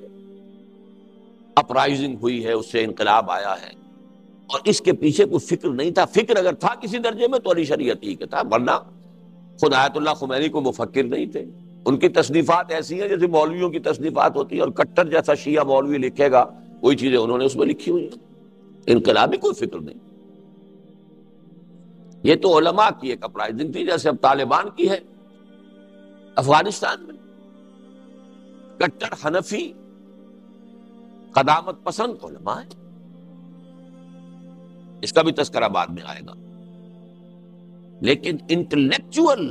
اپرائزنگ ہوئی ہے، اس سے انقلاب آیا ہے، اور اس کے پیچھے کوئی فکر نہیں تھا۔ فکر اگر تھا کسی درجے میں تو علی شریعتی کے تھا، ورنہ خود آیت اللہ خمینی کو مفکر نہیں تھے۔ ان کی تصنیفات ایسی ہیں جیسے مولویوں کی تصنیفات ہوتی ہیں، اور کٹر جیسا شیعہ مولوی لکھے گا وہی چیزیں انہوں نے اس میں لکھی ہوئی ہیں۔ انقلابی کوئی فکر نہیں، یہ تو علماء کی ایک اپرائزنگ تھی، جیسے اب طالبان کی ہے افغانستان میں۔ کٹر حنفی قدامت پسند علماء ہیں، اس کا بھی تذکرہ بعد میں آئے گا، لیکن انٹلیکچوئل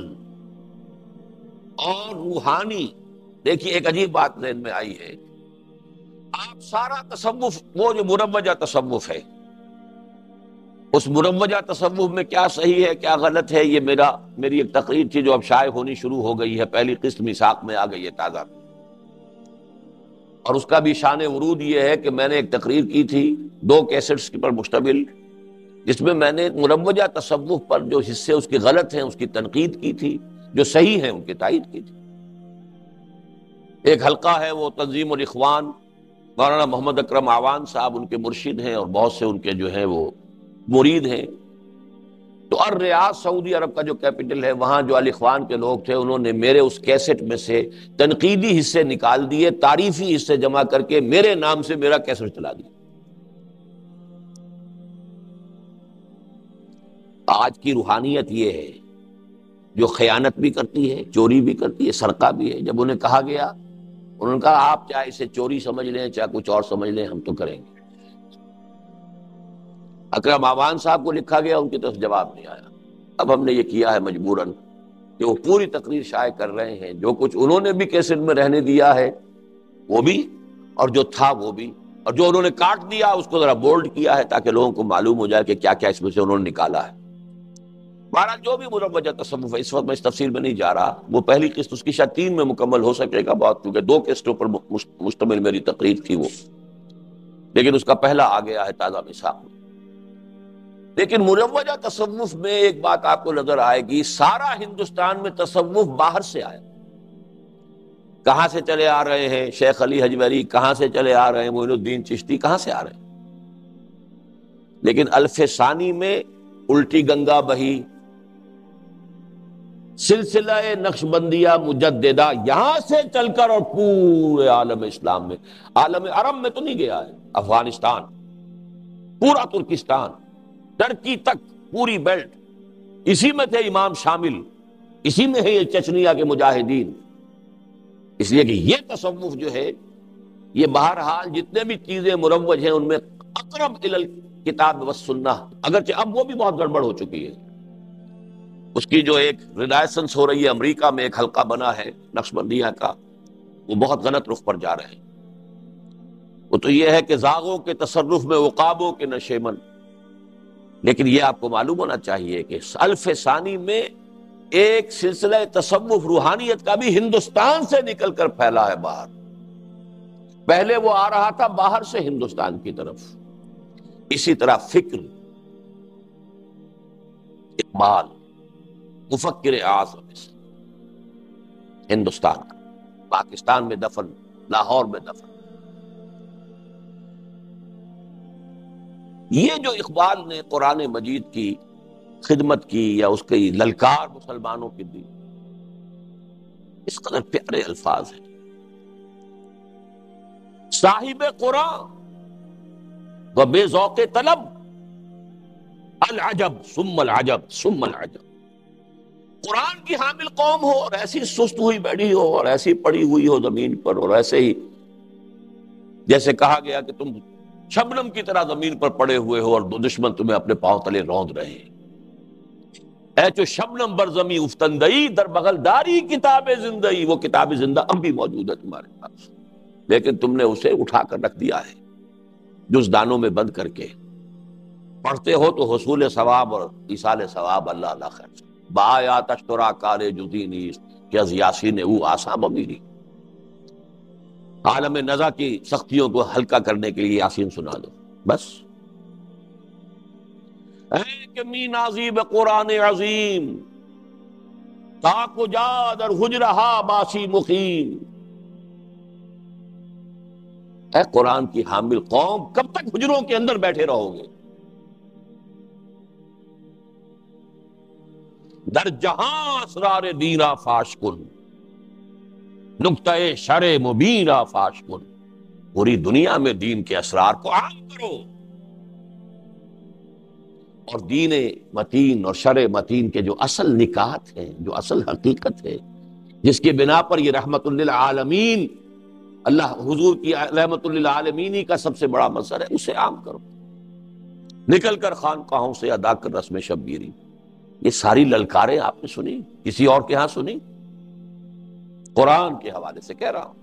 اور روحانی، دیکھیے ایک عجیب بات ذہن میں آئی ہے، آپ سارا تصوف، وہ جو مروجہ تصوف ہے، اس مروجہ تصوف میں کیا صحیح ہے کیا غلط ہے، یہ میری ایک تقریر تھی جو اب شائع ہونی شروع ہو گئی ہے، پہلی قسط میثاق میں آ گئی ہے تازہ، اور اس کا بھی شان ورود یہ ہے کہ میں نے ایک تقریر کی تھی 2 کیسٹس پر مشتمل، جس میں میں نے مروجہ تصوف پر جو حصے اس کے غلط ہیں اس کی تنقید کی تھی، جو صحیح ہیں ان کی تائید کی تھی۔ ایک حلقہ ہے وہ تنظیم الاخوان، مولانا محمد اکرم آوان صاحب ان کے مرشد ہیں، اور بہت سے ان کے جو ہیں وہ مرید ہیں، تو الریاض سعودی عرب کا جو کیپٹل ہے وہاں جو الاخوان کے لوگ تھے انہوں نے میرے اس کیسٹ میں سے تنقیدی حصے نکال دیے، تعریفی حصے جمع کر کے میرے نام سے میرا کیسٹ چلا دیا۔ آج کی روحانیت یہ ہے جو خیانت بھی کرتی ہے، چوری بھی کرتی ہے، سرقہ بھی ہے۔ جب انہیں کہا گیا، انہوں نے کہا آپ چاہے اسے چوری سمجھ لیں چاہے کچھ اور سمجھ لیں، ہم تو کریں گے۔ اکرم آوان صاحب کو لکھا گیا، ان کی طرف جواب نہیں آیا۔ اب ہم نے یہ کیا ہے مجبوراً کہ وہ پوری تقریر شائع کر رہے ہیں، جو کچھ انہوں نے بھی کیسٹ میں رہنے دیا ہے وہ بھی، اور جو تھا وہ بھی، اور جو انہوں نے کاٹ دیا اس کو ذرا بولڈ کیا ہے تاکہ لوگوں کو معلوم ہو جائے کہ کیا کیا اس میں سے انہوں نے نکالا ہے۔ بہرحال جو بھی مروجہ تصوف ہے، اس وقت میں اس تفصیل میں نہیں جا رہا، وہ پہلی قسط اس کی شاید 3 میں مکمل ہو سکے گا، بہت کیونکہ 2 قسطوں پر مشتمل میری تقریر تھی وہ، لیکن اس کا پہلا آ گیا ہے تازہ میثاق میں۔ لیکن مروجہ تصوف میں ایک بات آپ کو نظر آئے گی، سارا ہندوستان میں تصوف باہر سے آیا۔ کہاں سے چلے آ رہے ہیں؟ شیخ علی حجویری کہاں سے چلے آ رہے ہیں؟ معین الدین چشتی کہاں سے آ رہے ہیں؟ لیکن الف ثانی میں الٹی گنگا بہی، سلسلہ نقشبندیہ مجددہ یہاں سے چل کر اور پورے عالم اسلام میں، عالم عرب میں تو نہیں گیا ہے، افغانستان، پورا ترکستان، ترکی تک، پوری بیلٹ، اسی میں تھے امام شامل، اسی میں ہے یہ چچنیا کے مجاہدین۔ اس لیے کہ یہ تصوف جو ہے یہ بہرحال جتنے بھی چیزیں مروج ہیں ان میں اقرب الی الکتاب والسنہ، اگرچہ اب وہ بھی بہت گڑبڑ ہو چکی ہے۔ اس کی جو ایک ریلائسنس ہو رہی ہے، امریکہ میں ایک حلقہ بنا ہے نقشبندیہ کا، وہ بہت غلط رخ پر جا رہے ہیں۔ وہ تو یہ ہے کہ زاغوں کے تصرف میں عقابوں کے نشیمن، لیکن یہ آپ کو معلوم ہونا چاہیے کہ الف ثانی میں ایک سلسلہ تصوف روحانیت کا بھی ہندوستان سے نکل کر پھیلا ہے باہر۔ پہلے وہ آ رہا تھا باہر سے ہندوستان کی طرف۔ اسی طرح فکر، اقبال مفکر اعظم ہندوستان کا، پاکستان میں دفن، لاہور میں دفن۔ یہ جو اقبال نے قرآن مجید کی خدمت کی یا اس کی للکار مسلمانوں کی دی، اس قدر پیارے الفاظ ہیں۔ صاحب قرآن و بے ذوق طلب، العجب ثم العجب ثم العجب۔ قرآن کی حامل قوم ہو اور ایسی سست ہوئی بیٹھی ہو اور ایسی پڑی ہوئی ہو زمین پر، اور ایسے ہی جیسے کہا گیا کہ تم شبنم کی طرح زمین پر پڑے ہوئے ہو اور دو دشمن تمہیں اپنے پاؤں تلے روند رہے ہیں۔ اے چو شبنم بر زمیں افتندئی، در بغل داری کتاب زندئی۔ وہ کتاب زندہ اب بھی موجود ہے تمہارے پاس، لیکن تم نے اسے اٹھا کر رکھ دیا ہے جزدانوں میں بند کر کے۔ پڑھتے ہو تو حصول ثواب اور ایصال ثواب اللہ اللہ خیر سے بآیات اشترا کار جزی نیست کہ از یاسین او آسا بمیری۔ عالم نزا کی سختیوں کو ہلکا کرنے کے لیے یاسین سنا دو بس۔ اے کہ می نازی بقرآن عظیم، تاک و جا در حجرہا باسی مقیم۔ اے قرآن کی حامل قوم، کب تک حجروں کے اندر بیٹھے رہو گے؟ در جہاں اسرار دینا فاش کن، نکتہ شرع مبینہ فاش کن۔ پوری دنیا میں دین کے اسرار کو عام کرو، اور دین متین اور شرع متین کے جو اصل نکات ہیں، جو اصل حقیقت ہے، جس کے بنا پر یہ رحمت للعالمین، اللہ حضور کی رحمت للعالمینی کا سب سے بڑا منصر ہے، اسے عام کرو۔ نکل کر خانقاہوں سے ادا کر رسم شبگیری۔ یہ ساری للکاریں آپ نے سنی، کسی اور کے ہاں سنی؟ قرآن کے حوالے سے کہہ رہا ہوں،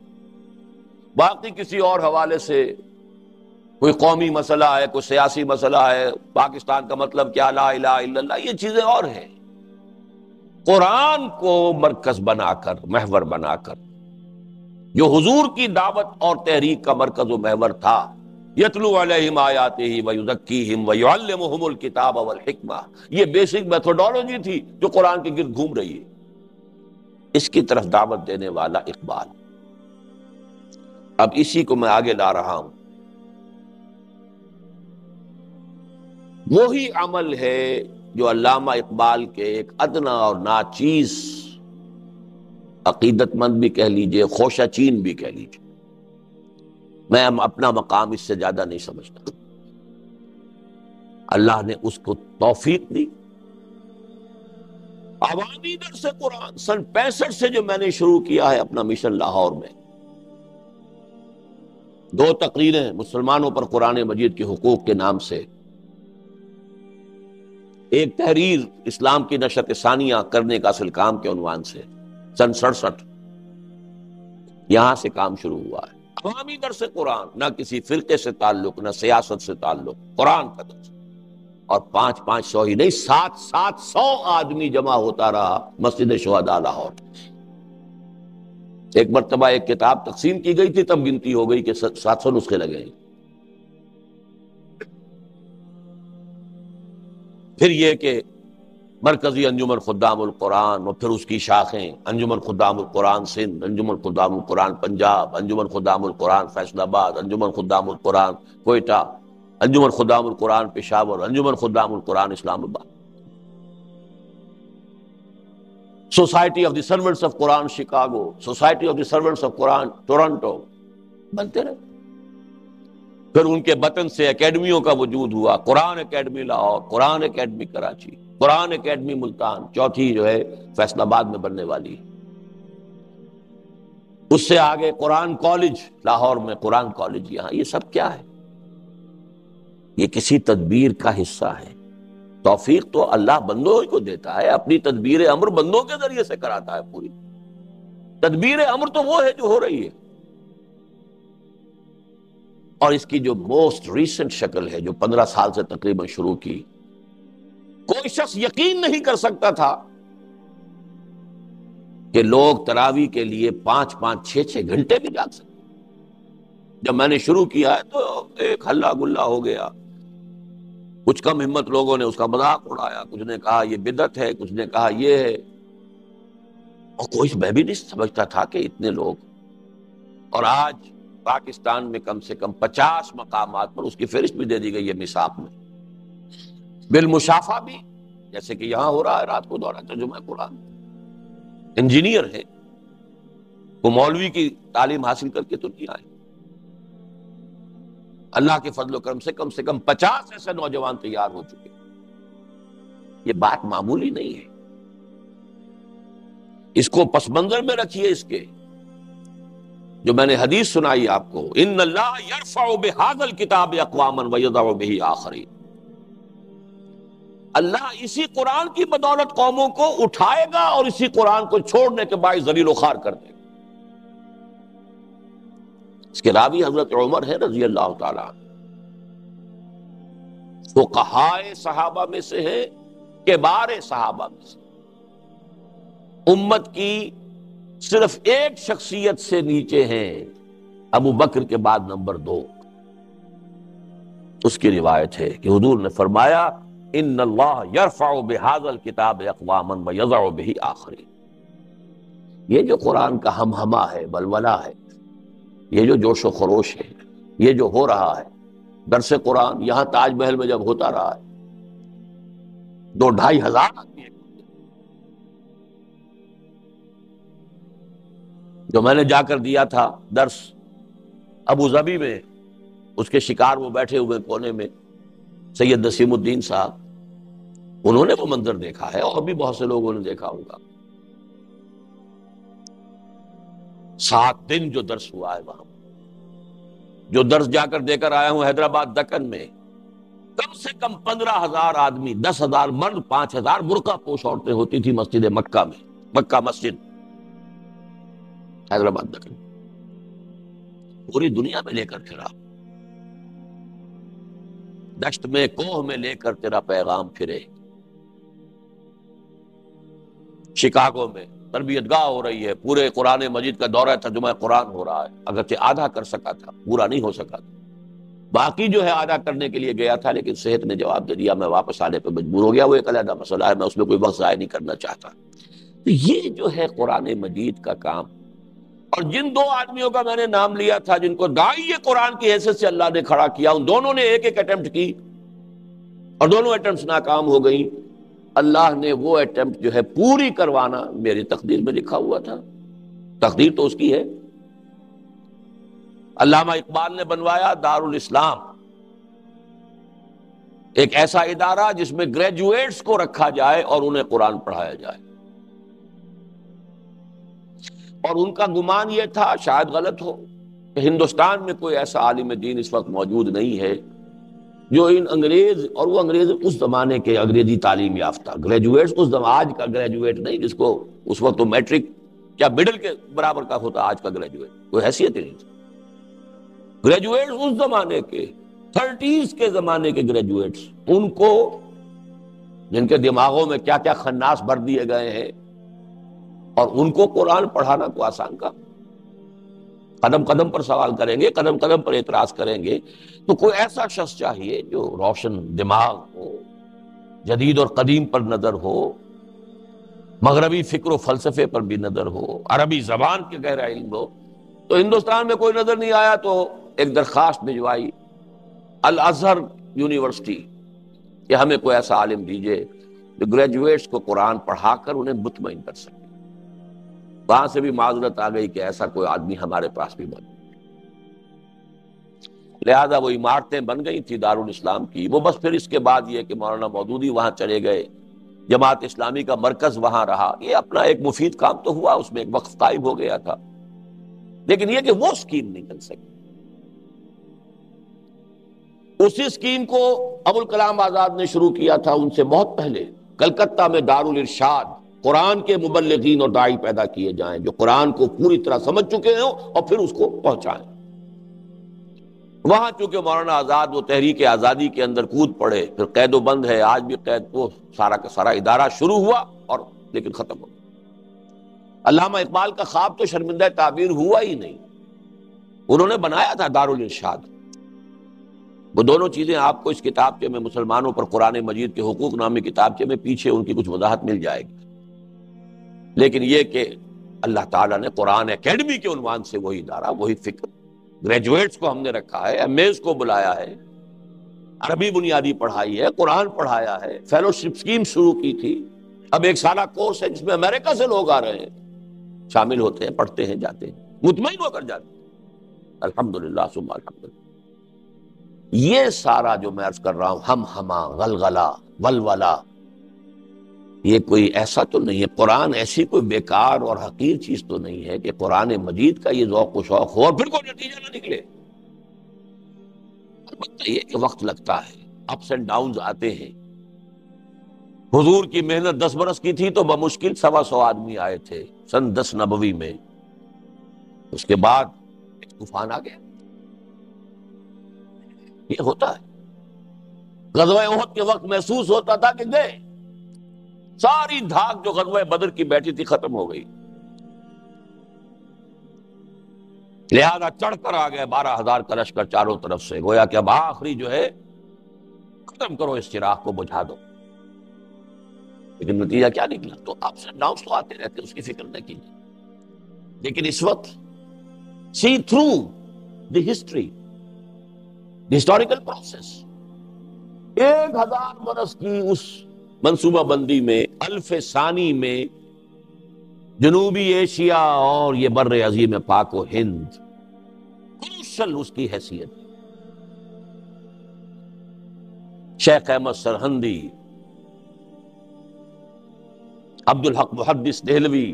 باقی کسی اور حوالے سے کوئی قومی مسئلہ ہے، کوئی سیاسی مسئلہ ہے، پاکستان کا مطلب کیا، لا الہ الا اللہ، یہ چیزیں اور ہیں۔ قرآن کو مرکز بنا کر، محور بنا کر، جو حضور کی دعوت اور تحریک کا مرکز و محور تھا، یتلو علیہم آیاتہ ویزکیہم ویعلمہم الکتاب والحکمہ، یہ بیسک میتھوڈالوجی تھی جو قرآن کے گرد گھوم رہی ہے۔ اس کی طرف دعوت دینے والا اقبال۔ اب اسی کو میں آگے لا رہا ہوں۔ وہی عمل ہے جو علامہ اقبال کے ایک ادنا اور ناچیز عقیدت مند بھی کہہ لیجئے، خوشہ چین بھی کہہ لیجئے، میں اپنا مقام اس سے زیادہ نہیں سمجھتا، اللہ نے اس کو توفیق دی۔ عوامی درس قرآن سن 65 سے جو میں نے شروع کیا ہے اپنا مشن لاہور میں، 2 تقریریں مسلمانوں پر قرآن مجید کے حقوق کے نام سے، ایک تحریر اسلام کی نشر ثانیہ کرنے کا اصل کام کے عنوان سے، سن 67 یہاں سے کام شروع ہوا ہے۔ عوامی درس قرآن، نہ کسی فرقے سے تعلق، نہ سیاست سے تعلق، قرآن کا درس، اور 500 ہی نہیں، 700 آدمی جمع ہوتا رہا مسجد شہداء لاہور۔ ایک مرتبہ ایک کتاب تقسیم کی گئی تھی، تب گنتی ہو گئی کہ 700 نسخے لگے ہیں۔ پھر یہ کہ مرکزی انجمن خدام القرآن اور پھر اس کی شاخیں انجمن خدام القرآن سندھ، انجمن خدام القرآن پنجاب، انجمن خدام القرآن فیصل آباد، انجمن خدام القرآن کوئٹہ، انجمن خدام القرآن پشاور، انجمن خدام القرآن اسلام آباد، society of the servants of Quran Chicago, society of the servants of Quran Toronto, بنتے رہے۔ پھر ان کے بطن سے اکیڈمیوں کا وجود ہوا، قرآن اکیڈمی لاہور، قرآن اکیڈمی کراچی، قرآن اکیڈمی ملتان، چوتھی جو ہے فیصل آباد میں بننے والی ہے۔ اس سے آگے قرآن کالج لاہور میں، قرآن کالج یہاں۔ یہ سب کیا ہے؟ یہ کسی تدبیر کا حصہ ہے۔ توفیق تو اللہ بندوں کو دیتا ہے، اپنی تدبیر امر بندوں کے ذریعے سے کراتا ہے پوری۔ تدبیر امر تو وہ ہے جو ہو رہی ہے، اور اس کی جو موسٹ ریسنٹ شکل ہے جو 15 سال سے تقریباً شروع کی، کوئی شخص یقین نہیں کر سکتا تھا کہ لوگ تراویح کے لیے 5 6 گھنٹے بھی جاگ سکتے۔ جب میں نے شروع کیا ہے تو ایک ہلا گلا ہو گیا، کچھ کم ہمت لوگوں نے اس کا مذاق اڑایا، کچھ نے کہا یہ بدعت ہے، کچھ نے کہا یہ ہے، اور کوئی میں بھی نہیں سمجھتا تھا کہ اتنے لوگ۔ اور آج پاکستان میں کم سے کم 50 مقامات پر اس کی فہرست بھی دے دی گئی ہے میثاق میں، بالمشافہ بھی، جیسے کہ یہاں ہو رہا ہے رات کو دورہ ترجمہ قرآن۔ انجینئر ہے وہ، مولوی کی تعلیم حاصل کر کے تو نہیں آئے۔ اللہ کے فضل و کرم سے کم 50 ایسے نوجوان تیار ہو چکے۔ یہ بات معمولی نہیں ہے، اس کو پس منظر میں رکھیے۔ اس کے جو میں نے حدیث سنائی آپ کو، ان اللہ یرفع بہذا الکتاب اقواما ویضع بہ آخرین، اللہ اسی قرآن کی بدولت قوموں کو اٹھائے گا اور اسی قرآن کو چھوڑنے کے باعث ذلیل و خوار کر دے گا۔ اس کے راوی حضرت عمر ہے رضی اللہ تعالیٰ عنہ، فقہائے صحابہ میں سے ہے، کبار صحابہ میں سے، امت کی صرف ایک شخصیت سے نیچے ہیں، ابو بکر کے بعد نمبر 2۔ اس کی روایت ہے کہ حضور نے فرمایا ان اللہ یرفع بہذا الکتاب اقواما ویضع بہ آخرین۔ یہ جو قرآن کا ہمہمہ ہے، ولولہ ہے، یہ جو جوش و خروش ہے، یہ جو ہو رہا ہے، درس قرآن یہاں تاج محل میں جب ہوتا رہا ہے 2-2.5 ہزار آدمی ہیں۔ جو میں نے جا کر دیا تھا درس ابو ظبی میں، اس کے شکار وہ بیٹھے ہوئے کونے میں سید نسیم الدین صاحب، انہوں نے وہ منظر دیکھا ہے، اور بھی بہت سے لوگوں نے دیکھا ہوگا۔ 7 دن جو درس ہوا ہے وہاں، جو درس جا کر دے کر آیا ہوں حیدرآباد دکن میں، کم سے کم 15,000 آدمی، 10,000 مرد، 5,000 برقع پوش عورتیں ہوتی تھی مسجد مکہ میں، مکہ مسجد حیدرآباد دکن، پوری دنیا میں لے کر پھرا، دشت میں کوہ میں لے کر تیرا پیغام پھرے۔ شکاگو میں تربیت گاہ ہو رہی ہے، پورے قرآن مجید کا دورہ ترجمہ قرآن ہو رہا ہے، اگرچہ آدھا کر سکا تھا، پورا نہیں ہو سکا تھا، باقی جو ہے آدھا کرنے کے لیے گیا تھا، لیکن صحت نے جواب دے دیا، میں واپس آنے پہ مجبور ہو گیا۔ وہ ایک علیحدہ مسئلہ ہے، میں اس میں کوئی وقت ضائع نہیں کرنا چاہتا۔ تو یہ جو ہے قرآن مجید کا کام، اور جن 2 آدمیوں کا میں نے نام لیا تھا جن کو داعی قرآن کی حیثیت سے اللہ نے کھڑا کیا، ان دونوں نے ایک اٹیمپٹ کی اور دونوں اٹیمپٹس ناکام ہو گئی۔ اللہ نے وہ اٹیمپٹ جو ہے پوری کروانا میری تقدیر میں لکھا ہوا تھا، تقدیر تو اس کی ہے۔ علامہ اقبال نے بنوایا دارالاسلام، ایک ایسا ادارہ جس میں گریجویٹس کو رکھا جائے اور انہیں قرآن پڑھایا جائے، اور ان کا گمان یہ تھا، شاید غلط ہو، کہ ہندوستان میں کوئی ایسا عالم دین اس وقت موجود نہیں ہے جو ان انگریز، اور وہ انگریز اس زمانے کے انگریزی تعلیم یافتہ گریجویٹس، اس آج کا گریجویٹ نہیں جس کو اس وقت تو میٹرک کیا مڈل کے برابر کا ہوتا، آج کا گریجویٹ کوئی حیثیت ہی نہیں تھی۔ گریجویٹس اس زمانے کے 30s کے زمانے کے گریجویٹس، ان کو جن کے دماغوں میں کیا کیا خناس بھر دیے گئے ہیں، اور ان کو قرآن پڑھانا کو آسان کا، قدم قدم پر سوال کریں گے، قدم قدم پر اعتراض کریں گے، تو کوئی ایسا شخص چاہیے جو روشن دماغ ہو، جدید اور قدیم پر نظر ہو، مغربی فکر و فلسفے پر بھی نظر ہو، عربی زبان کے گہرا علم ہو، تو ہندوستان میں کوئی نظر نہیں آیا تو ایک درخواست بھجوائی الازہر یونیورسٹی کہ ہمیں کوئی ایسا عالم دیجیے جو گریجویٹس کو قرآن پڑھا کر انہیں مطمئن کر سکے۔ وہاں سے بھی معذرت آ گئی کہ ایسا کوئی آدمی ہمارے پاس بھی موجود، لہذا وہ عمارتیں بن گئی تھی دارالاسلام کی، وہ بس پھر اس کے بعد یہ کہ مولانا مودودی وہاں چلے گئے، جماعت اسلامی کا مرکز وہاں رہا، یہ اپنا ایک مفید کام تو ہوا، اس میں ایک وقت قائم ہو گیا تھا، لیکن یہ کہ وہ اسکیم نہیں بن سکی۔ اسی اسکیم کو ابوالکلام آزاد نے شروع کیا تھا ان سے بہت پہلے، کلکتہ میں دارالارشاد، قرآن کے مبلغین اور داعی پیدا کیے جائیں جو قرآن کو پوری طرح سمجھ چکے ہوں اور پھر اس کو پہنچائیں۔ وہاں چونکہ مولانا آزاد وہ تحریک آزادی کے اندر کود پڑے، پھر قید و بند ہے، آج بھی قید، وہ سارا کا سارا ادارہ شروع ہوا اور لیکن ختم ہو گیا۔ علامہ اقبال کا خواب تو شرمندہ تعبیر ہوا ہی نہیں، انہوں نے بنایا تھا دارالارشاد۔ وہ دونوں چیزیں آپ کو اس کتابچے میں، مسلمانوں پر قرآن مجید کے حقوق نامی کتابچے میں پیچھے ان کی کچھ وضاحت مل جائے گی، لیکن یہ کہ اللہ تعالیٰ نے قرآن اکیڈمی کے عنوان سے وہی ادارہ، وہی فکر، گریجویٹس کو ہم نے رکھا ہے، ایم ایز کو بلایا ہے، عربی بنیادی پڑھائی ہے، قرآن پڑھایا ہے، فیلوشپ اسکیم شروع کی تھی، اب ایک سالہ کورس ہے جس میں امریکہ سے لوگ آ رہے ہیں، شامل ہوتے ہیں، پڑھتے ہیں، جاتے ہیں، مطمئن ہو کر جاتے ہیں۔ الحمدللہ ثم الحمدللہ۔ یہ سارا جو میں عرض کر رہا ہوں، ہم ہما، غلغلہ، ولولہ، یہ کوئی ایسا تو نہیں ہے، قرآن ایسی کوئی بیکار اور حقیر چیز تو نہیں ہے کہ قرآن مجید کا یہ ذوق و شوق ہو اور پھر کوئی نتیجہ نہ نکلے۔ البتہ یہ کہ وقت لگتا ہے، اپس اینڈ ڈاؤنز آتے ہیں۔ حضور کی محنت 10 برس کی تھی تو بمشکل 125 آدمی آئے تھے سن 10 نبوی میں، اس کے بعد ایک طوفان آ گیا۔ یہ ہوتا ہے۔ غزوہ احد کے وقت محسوس ہوتا تھا کہ گئے، ساری دھاک جو غزوہ بدر کی بیٹھی تھی ختم ہو گئی، لہذا چڑھ کر آ گئے 12,000 کا لشکر چاروں طرف سے، گویا کہ اب آخری جو ہے ختم کرو، اس چراغ کو بجھا دو، لیکن نتیجہ کیا نکلا؟ تو آپ سے ڈاؤنس تو آتے رہتے، اس کی فکر نہ کیجیے، لیکن اس وقت see through the history, the historical process, 1000 برس کی اس منصوبہ بندی میں، الف ثانی میں جنوبی ایشیا اور یہ بر عظیم پاک و ہند کروشل اس کی حیثیت، شیخ احمد سرہندی، عبدالحق محدث دہلوی،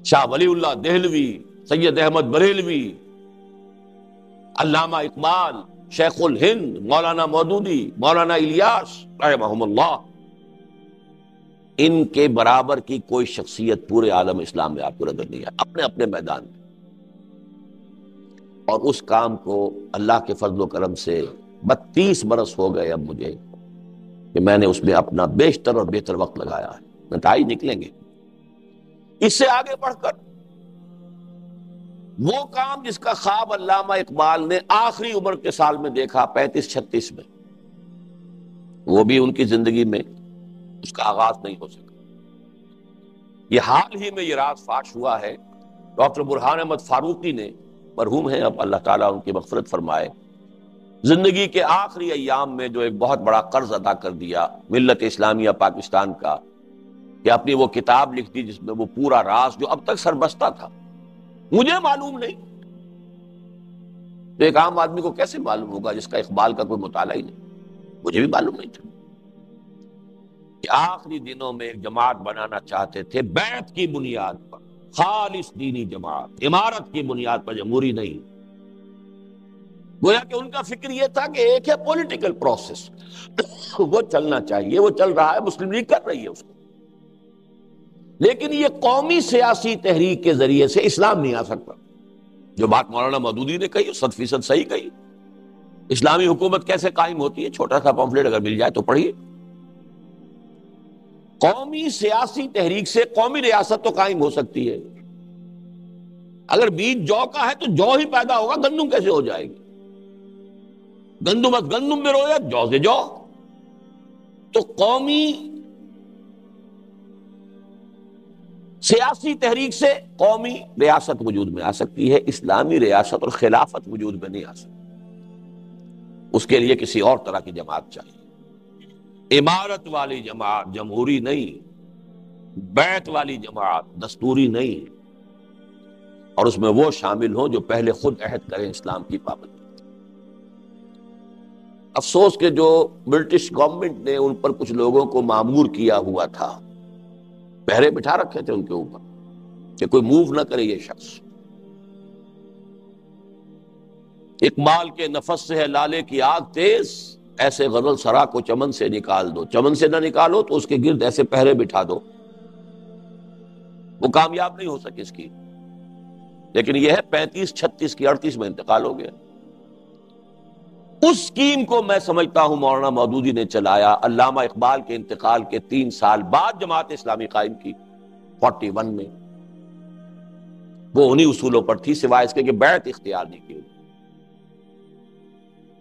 شاہ ولی اللہ دہلوی، سید احمد بریلوی، علامہ اقبال، شیخ الہند، مولانا مودودی، مولانا الیاس رحمہم اللہ، ان کے برابر کی کوئی شخصیت پورے عالم اسلام میں آپ کو نظر نہیں ہے، اپنے اپنے میدان میں۔ اور اس کام کو اللہ کے فضل و کرم سے 32 برس ہو گئے اب مجھے کہ میں نے اس میں اپنا بیشتر اور بہتر وقت لگایا ہے، نتائج نکلیں گے اس سے آگے بڑھ کر۔ وہ کام جس کا خواب علامہ اقبال نے آخری عمر کے سال میں دیکھا، 35-36 میں، وہ بھی ان کی زندگی میں اس کا آغاز نہیں ہو سکا۔ یہ حال ہی میں یہ راز فاش ہوا ہے، ڈاکٹر برہان احمد فاروقی نے، مرحوم ہیں اب، اللہ تعالیٰ ان کی مغفرت فرمائے، زندگی کے آخری ایام میں جو ایک بہت بڑا قرض ادا کر دیا ملت اسلامیہ پاکستان کا، کہ اپنی وہ کتاب لکھ دی جس میں وہ پورا راز جو اب تک سربستہ تھا، مجھے معلوم نہیں، تو ایک عام آدمی کو کیسے معلوم ہوگا جس کا اقبال کا کوئی مطالعہ ہی نہیں؟ مجھے بھی معلوم نہیں تھا کہ آخری دنوں میں ایک جماعت بنانا چاہتے تھے بیعت کی بنیاد پر، خالص دینی جماعت، عمارت کی بنیاد پر، جمہوری نہیں۔ گویا کہ ان کا فکر یہ تھا کہ ایک ہے پولیٹیکل پروسیس، وہ چلنا چاہیے، وہ چل رہا ہے، مسلم لیگ کر رہی ہے اس کو، لیکن یہ قومی سیاسی تحریک کے ذریعے سے اسلام نہیں آ سکتا۔ جو بات مولانا مودودی نے کہی 100% صحیح کہی۔ اسلامی حکومت کیسے قائم ہوتی ہے؟ چھوٹا سا پمفلٹ اگر مل جائے تو پڑھیے۔ قومی سیاسی تحریک سے قومی ریاست تو قائم ہو سکتی ہے، اگر بیج جو کا ہے تو جو ہی پیدا ہوگا، گندم کیسے ہو جائے گی؟ گندم از گندم میں رویت، جو سے جو۔ تو قومی سیاسی تحریک سے قومی ریاست وجود میں آ سکتی ہے، اسلامی ریاست اور خلافت وجود میں نہیں آ سکتی. اس کے لیے کسی اور طرح کی جماعت چاہیے، امارت والی جماعت، جمہوری نہیں، بیعت والی جماعت، دستوری نہیں، اور اس میں وہ شامل ہوں جو پہلے خود عہد کریں اسلام کی پابندی. افسوس کہ جو برٹش گورنمنٹ نے ان پر کچھ لوگوں کو مامور کیا ہوا تھا، پہرے بٹھا رکھے تھے ان کے اوپر کہ کوئی موو نہ کرے یہ شخص. اقبال کے نفس سے ہے لالے کی آگ تیز، ایسے غزل سرا کو چمن سے نکال دو. چمن سے نہ نکالو تو اس کے گرد ایسے پہرے بٹھا دو. وہ کامیاب نہیں ہو سکے اس کی. لیکن یہ ہے 35 36 کی 38 میں انتقال ہو گیا. اس اسکیم کو میں سمجھتا ہوں مولانا مودودی نے چلایا. علامہ اقبال کے انتقال کے 3 سال بعد جماعت اسلامی قائم کی 41 میں. وہ انہی اصولوں پر تھی، سوائے اس کے کہ بیعت اختیار نہیں کی.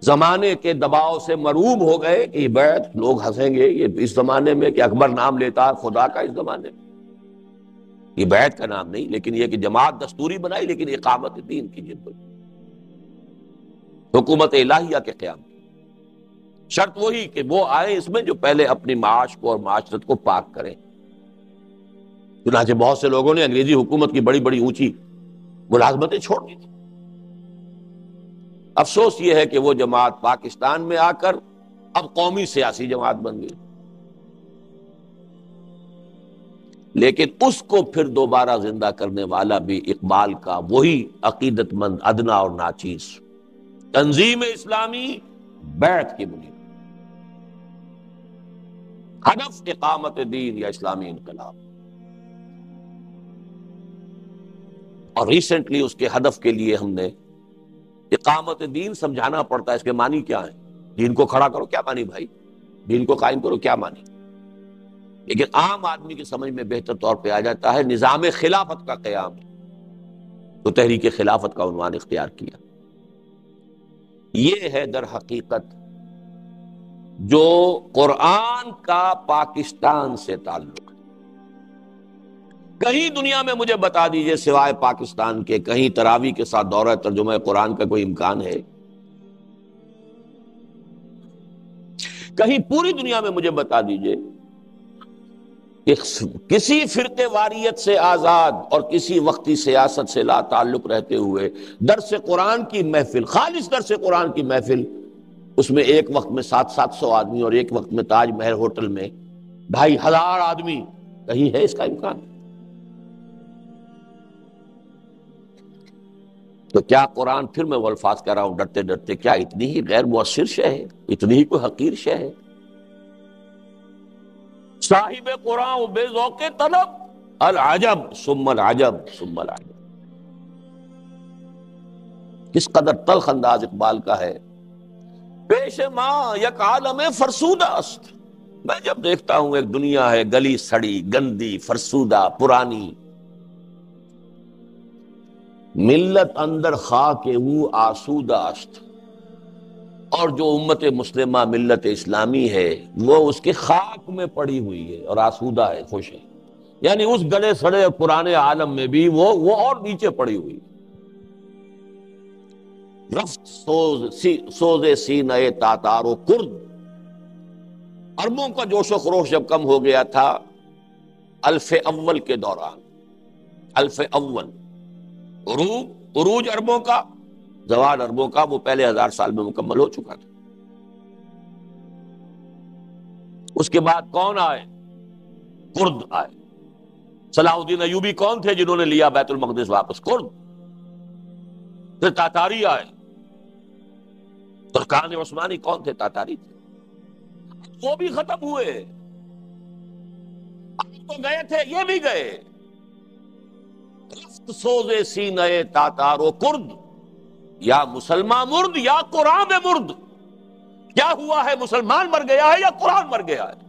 زمانے کے دباؤ سے مروب ہو گئے کہ یہ بیعت، لوگ ہنسیں گے یہ اس زمانے میں کہ اکبر نام لیتا ہے خدا کا. اس زمانے میں یہ بیعت کا نام نہیں، لیکن یہ کہ جماعت دستوری بنائی، لیکن اقامت دین کی جد، حکومت الہیہ کے قیام کی. شرط وہی کہ وہ آئے اس میں جو پہلے اپنی معاش کو اور معاشرت کو پاک کریں. چنانچہ بہت سے لوگوں نے انگریزی حکومت کی بڑی بڑی اونچی ملازمتیں چھوڑ دی تھی. افسوس یہ ہے کہ وہ جماعت پاکستان میں آ کر اب قومی سیاسی جماعت بن گئی. لیکن اس کو پھر دوبارہ زندہ کرنے والا بھی اقبال کا وہی عقیدت مند ادنا اور ناچیز تنظیم اسلامی بیعت کی بنیاد، ہدف اقامت دین یا اسلامی انقلاب. اور ریسنٹلی اس کے ہدف کے لیے ہم نے اقامت دین سمجھانا پڑتا ہے. اس کے معنی کیا ہے؟ دین کو کھڑا کرو کیا معنی بھائی؟ دین کو قائم کرو کیا معنی؟ لیکن عام آدمی کی سمجھ میں بہتر طور پہ آ جاتا ہے نظام خلافت کا قیام. تو تحریک خلافت کا عنوان اختیار کیا. یہ ہے در حقیقت جو قرآن کا پاکستان سے تعلق ہے. کہیں دنیا میں مجھے بتا دیجئے سوائے پاکستان کے کہیں تراویح کے ساتھ دورہ ترجمہ قرآن کا کوئی امکان ہے؟ کہیں پوری دنیا میں مجھے بتا دیجئے کہ کسی فرقے واریت سے آزاد اور کسی وقتی سیاست سے لا تعلق رہتے ہوئے درس قرآن کی محفل، خالص درس قرآن کی محفل، اس میں ایک وقت میں 700 آدمی اور ایک وقت میں تاج محل ہوٹل میں 2500 آدمی، کہیں ہے اس کا امکان؟ تو کیا قرآن، پھر میں وہ الفاظ کہہ رہا ہوں ڈرتے ڈرتے، کیا اتنی ہی غیر مؤثر شے ہے؟ اتنی ہی کوئی حقیر شے ہے؟ صاحب قرآن و بے ذوق طلب، العجب ثم العجب ثم العجب. کس قدر تلخ انداز اقبال کا ہے. پیش ماں یک عالم فرسودہ است. میں جب دیکھتا ہوں ایک دنیا ہے گلی سڑی، گندی، فرسودہ، پرانی، ملت اندر خاک وہ آسودہ است، اور جو امت مسلمہ ملت اسلامی ہے وہ اس کے خاک میں پڑی ہوئی ہے اور آسودہ ہے، خوش ہے. یعنی اس گلے سڑے اور پرانے عالم میں بھی وہ اور نیچے پڑی ہوئی. رفت سوز سینہ تاتار و کرد. عربوں کا جوش و خروش جب کم ہو گیا تھا الف اول کے دوران، الف اول عروج عربوں کا، زوال عربوں کا وہ پہلے 1000 سال میں مکمل ہو چکا تھا. اس کے بعد کون آئے؟ کرد آئے. صلاح الدین ایوبی کون تھے جنہوں نے لیا بیت المقدس واپس؟ کرد. پھر تاتاری آئے. ترکان عثمانی کون تھے؟ تاتاری تھے. وہ بھی ختم ہوئے. آپ تو گئے تھے، یہ بھی گئے. رفت سوز سینہ تاتار و کرد، یا مسلمان مرد یا قرآن مرد. کیا ہوا ہے؟ مسلمان مر گیا ہے یا قرآن مر گیا ہے؟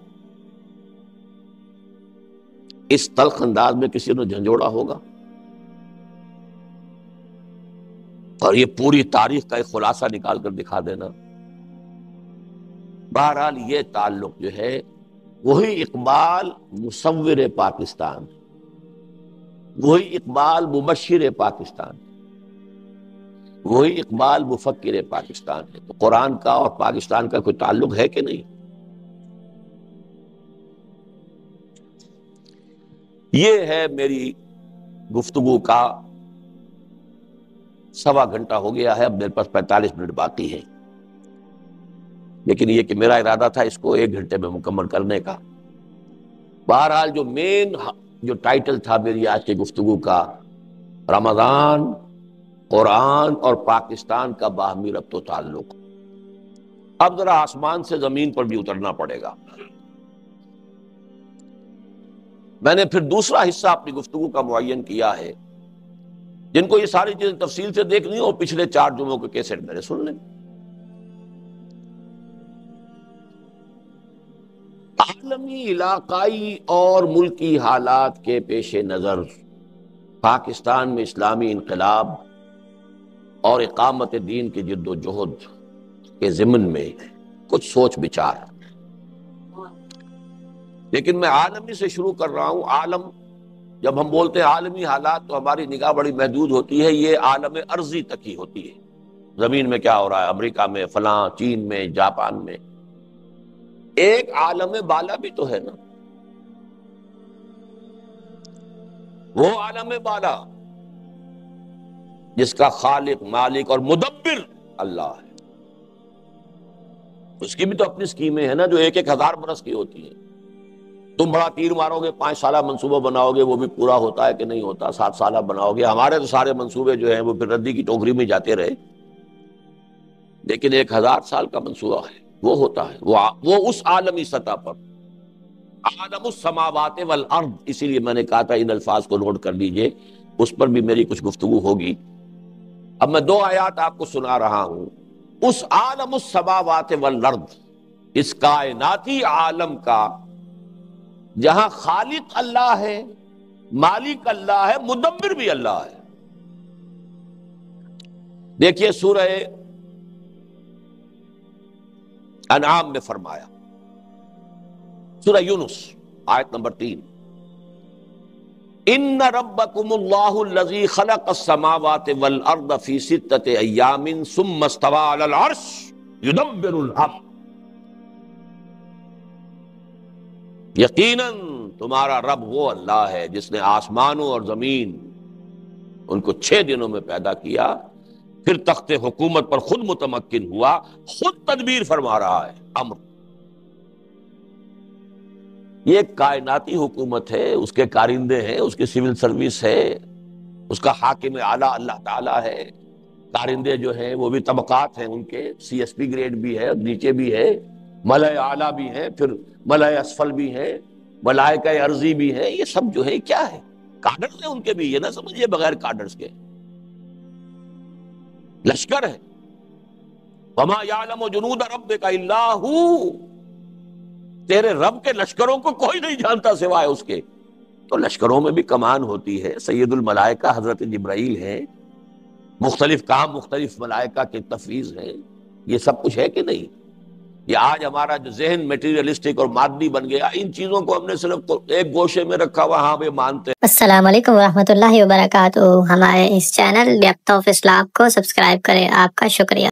اس تلخ انداز میں کسی نے جھنجھوڑا ہوگا؟ اور یہ پوری تاریخ کا ایک خلاصہ نکال کر دکھا دینا. بہرحال یہ تعلق جو ہے وہی اقبال مصور پاکستان، وہی اقبال مبشر پاکستان، وہی اقبال مفکر پاکستان ہے۔ تو قرآن کا اور پاکستان کا کوئی تعلق ہے کہ نہیں؟ یہ ہے میری گفتگو کا 1.25 گھنٹہ ہو گیا ہے، اب میرے پاس 45 منٹ باقی ہے، لیکن یہ کہ میرا ارادہ تھا اس کو 1 گھنٹے میں مکمل کرنے کا۔ بہرحال جو ٹائٹل تھا میری آج کی گفتگو کا، رمضان، قرآن اور پاکستان کا باہمی ربط و تعلق۔ اب ذرا آسمان سے زمین پر بھی اترنا پڑے گا۔ میں نے پھر دوسرا حصہ اپنی گفتگو کا معین کیا ہے، جن کو یہ ساری چیزیں تفصیل سے دیکھنی ہو پچھلے 4 جمعوں کے کیسٹ میرے سن لیں۔ عالمی، علاقائی اور ملکی حالات کے پیش نظر پاکستان میں اسلامی انقلاب اور اقامت دین کی جد و جہد کے ضمن میں کچھ سوچ بچار، لیکن میں عالمی سے شروع کر رہا ہوں۔ عالم، جب ہم بولتے ہیں عالمی حالات تو ہماری نگاہ بڑی محدود ہوتی ہے، یہ عالم ارضی تک ہی ہوتی ہے، زمین میں کیا ہو رہا ہے، امریکہ میں، فلاں، چین میں، جاپان میں۔ ایک عالم بالا بھی تو ہے نا، وہ عالم بالا جس کا خالق، مالک اور مدبر اللہ ہے، اس کی بھی تو اپنی سکیمیں ہیں نا، جو 1000 برس کی ہوتی ہیں۔ تم بڑا تیر مارو گے، 5 سالہ منصوبہ بناؤ گے، وہ بھی پورا ہوتا ہے کہ نہیں ہوتا، 7 سالہ بناؤ گے۔ ہمارے تو سارے منصوبے جو ہیں وہ پھر ردی کی ٹوکری میں جاتے رہے، لیکن 1000 سال کا منصوبہ ہے، وہ ہوتا ہے، وہ اس عالمی سطح پر، عالم السماوات والارض۔ اسی لیے میں نے کہا تھا ان الفاظ کو نوٹ کر لیجئے، اس پر بھی میری کچھ گفتگو ہوگی۔ اب میں 2 آیات آپ کو سنا رہا ہوں۔ اس عالم السماوات والارض، اس کائناتی عالم کا جہاں خالق اللہ ہے، مالک اللہ ہے، مدبر بھی اللہ ہے۔ دیکھیے سورہ انعام میں فرمایا، سورہ یونس آیت نمبر 3، ان ربکم اللہ الذی خلق السماوات والارض فی 6 ایام ثم استوی علی العرش یدبر الامر۔ یقیناً تمہارا رب وہ اللہ ہے جس نے آسمانوں اور زمین ان کو 6 دنوں میں پیدا کیا، پھر تخت حکومت پر خود متمکن ہوا، خود تدبیر فرما رہا ہے، امر۔ یہ ایک کائناتی حکومت ہے، اس کے کارندے ہیں، اس کی سول سروس ہے، اس کا حاکم اعلیٰ اللہ تعالیٰ ہے۔ کارندے جو ہیں وہ بھی طبقات ہیں، ان کے CSP گریڈ بھی ہے، نیچے بھی ہے، ملائے اعلیٰ بھی ہیں، پھر ملائے اسفل بھی ہیں، ملائکہ ارضی بھی ہیں۔ یہ سب جو ہے کیا ہے؟ کارڈرز ہیں ان کے بھی، یہ نہ سمجھیے بغیر کارڈرز کے، لشکر ہے۔ وَمَا يَعْلَمُ جُنُودَ رَبِّكَ إِلَّا هُوَ، تیرے رب کے لشکروں کو کوئی نہیں جانتا سوائے اس کے۔ تو لشکروں میں بھی کمان ہوتی ہے، سید الملائکہ حضرت جبرائیل ہے، مختلف کام مختلف ملائکہ کے تفویض ہیں، یہ سب کچھ ہے کہ نہیں؟ یہ آج ہمارا جو ذہن میٹیریلسٹک اور مادی بن گیا، ان چیزوں کو ہم نے صرف ایک گوشے میں رکھا ہوا، ہاں بھی مانتے ہیں۔ السلام علیکم ورحمۃ اللہ وبرکاتہ۔ ہمارے اس چینل ڈیپتھ آف اسلام کو سبسکرائب کریں، آپ کا شکریہ۔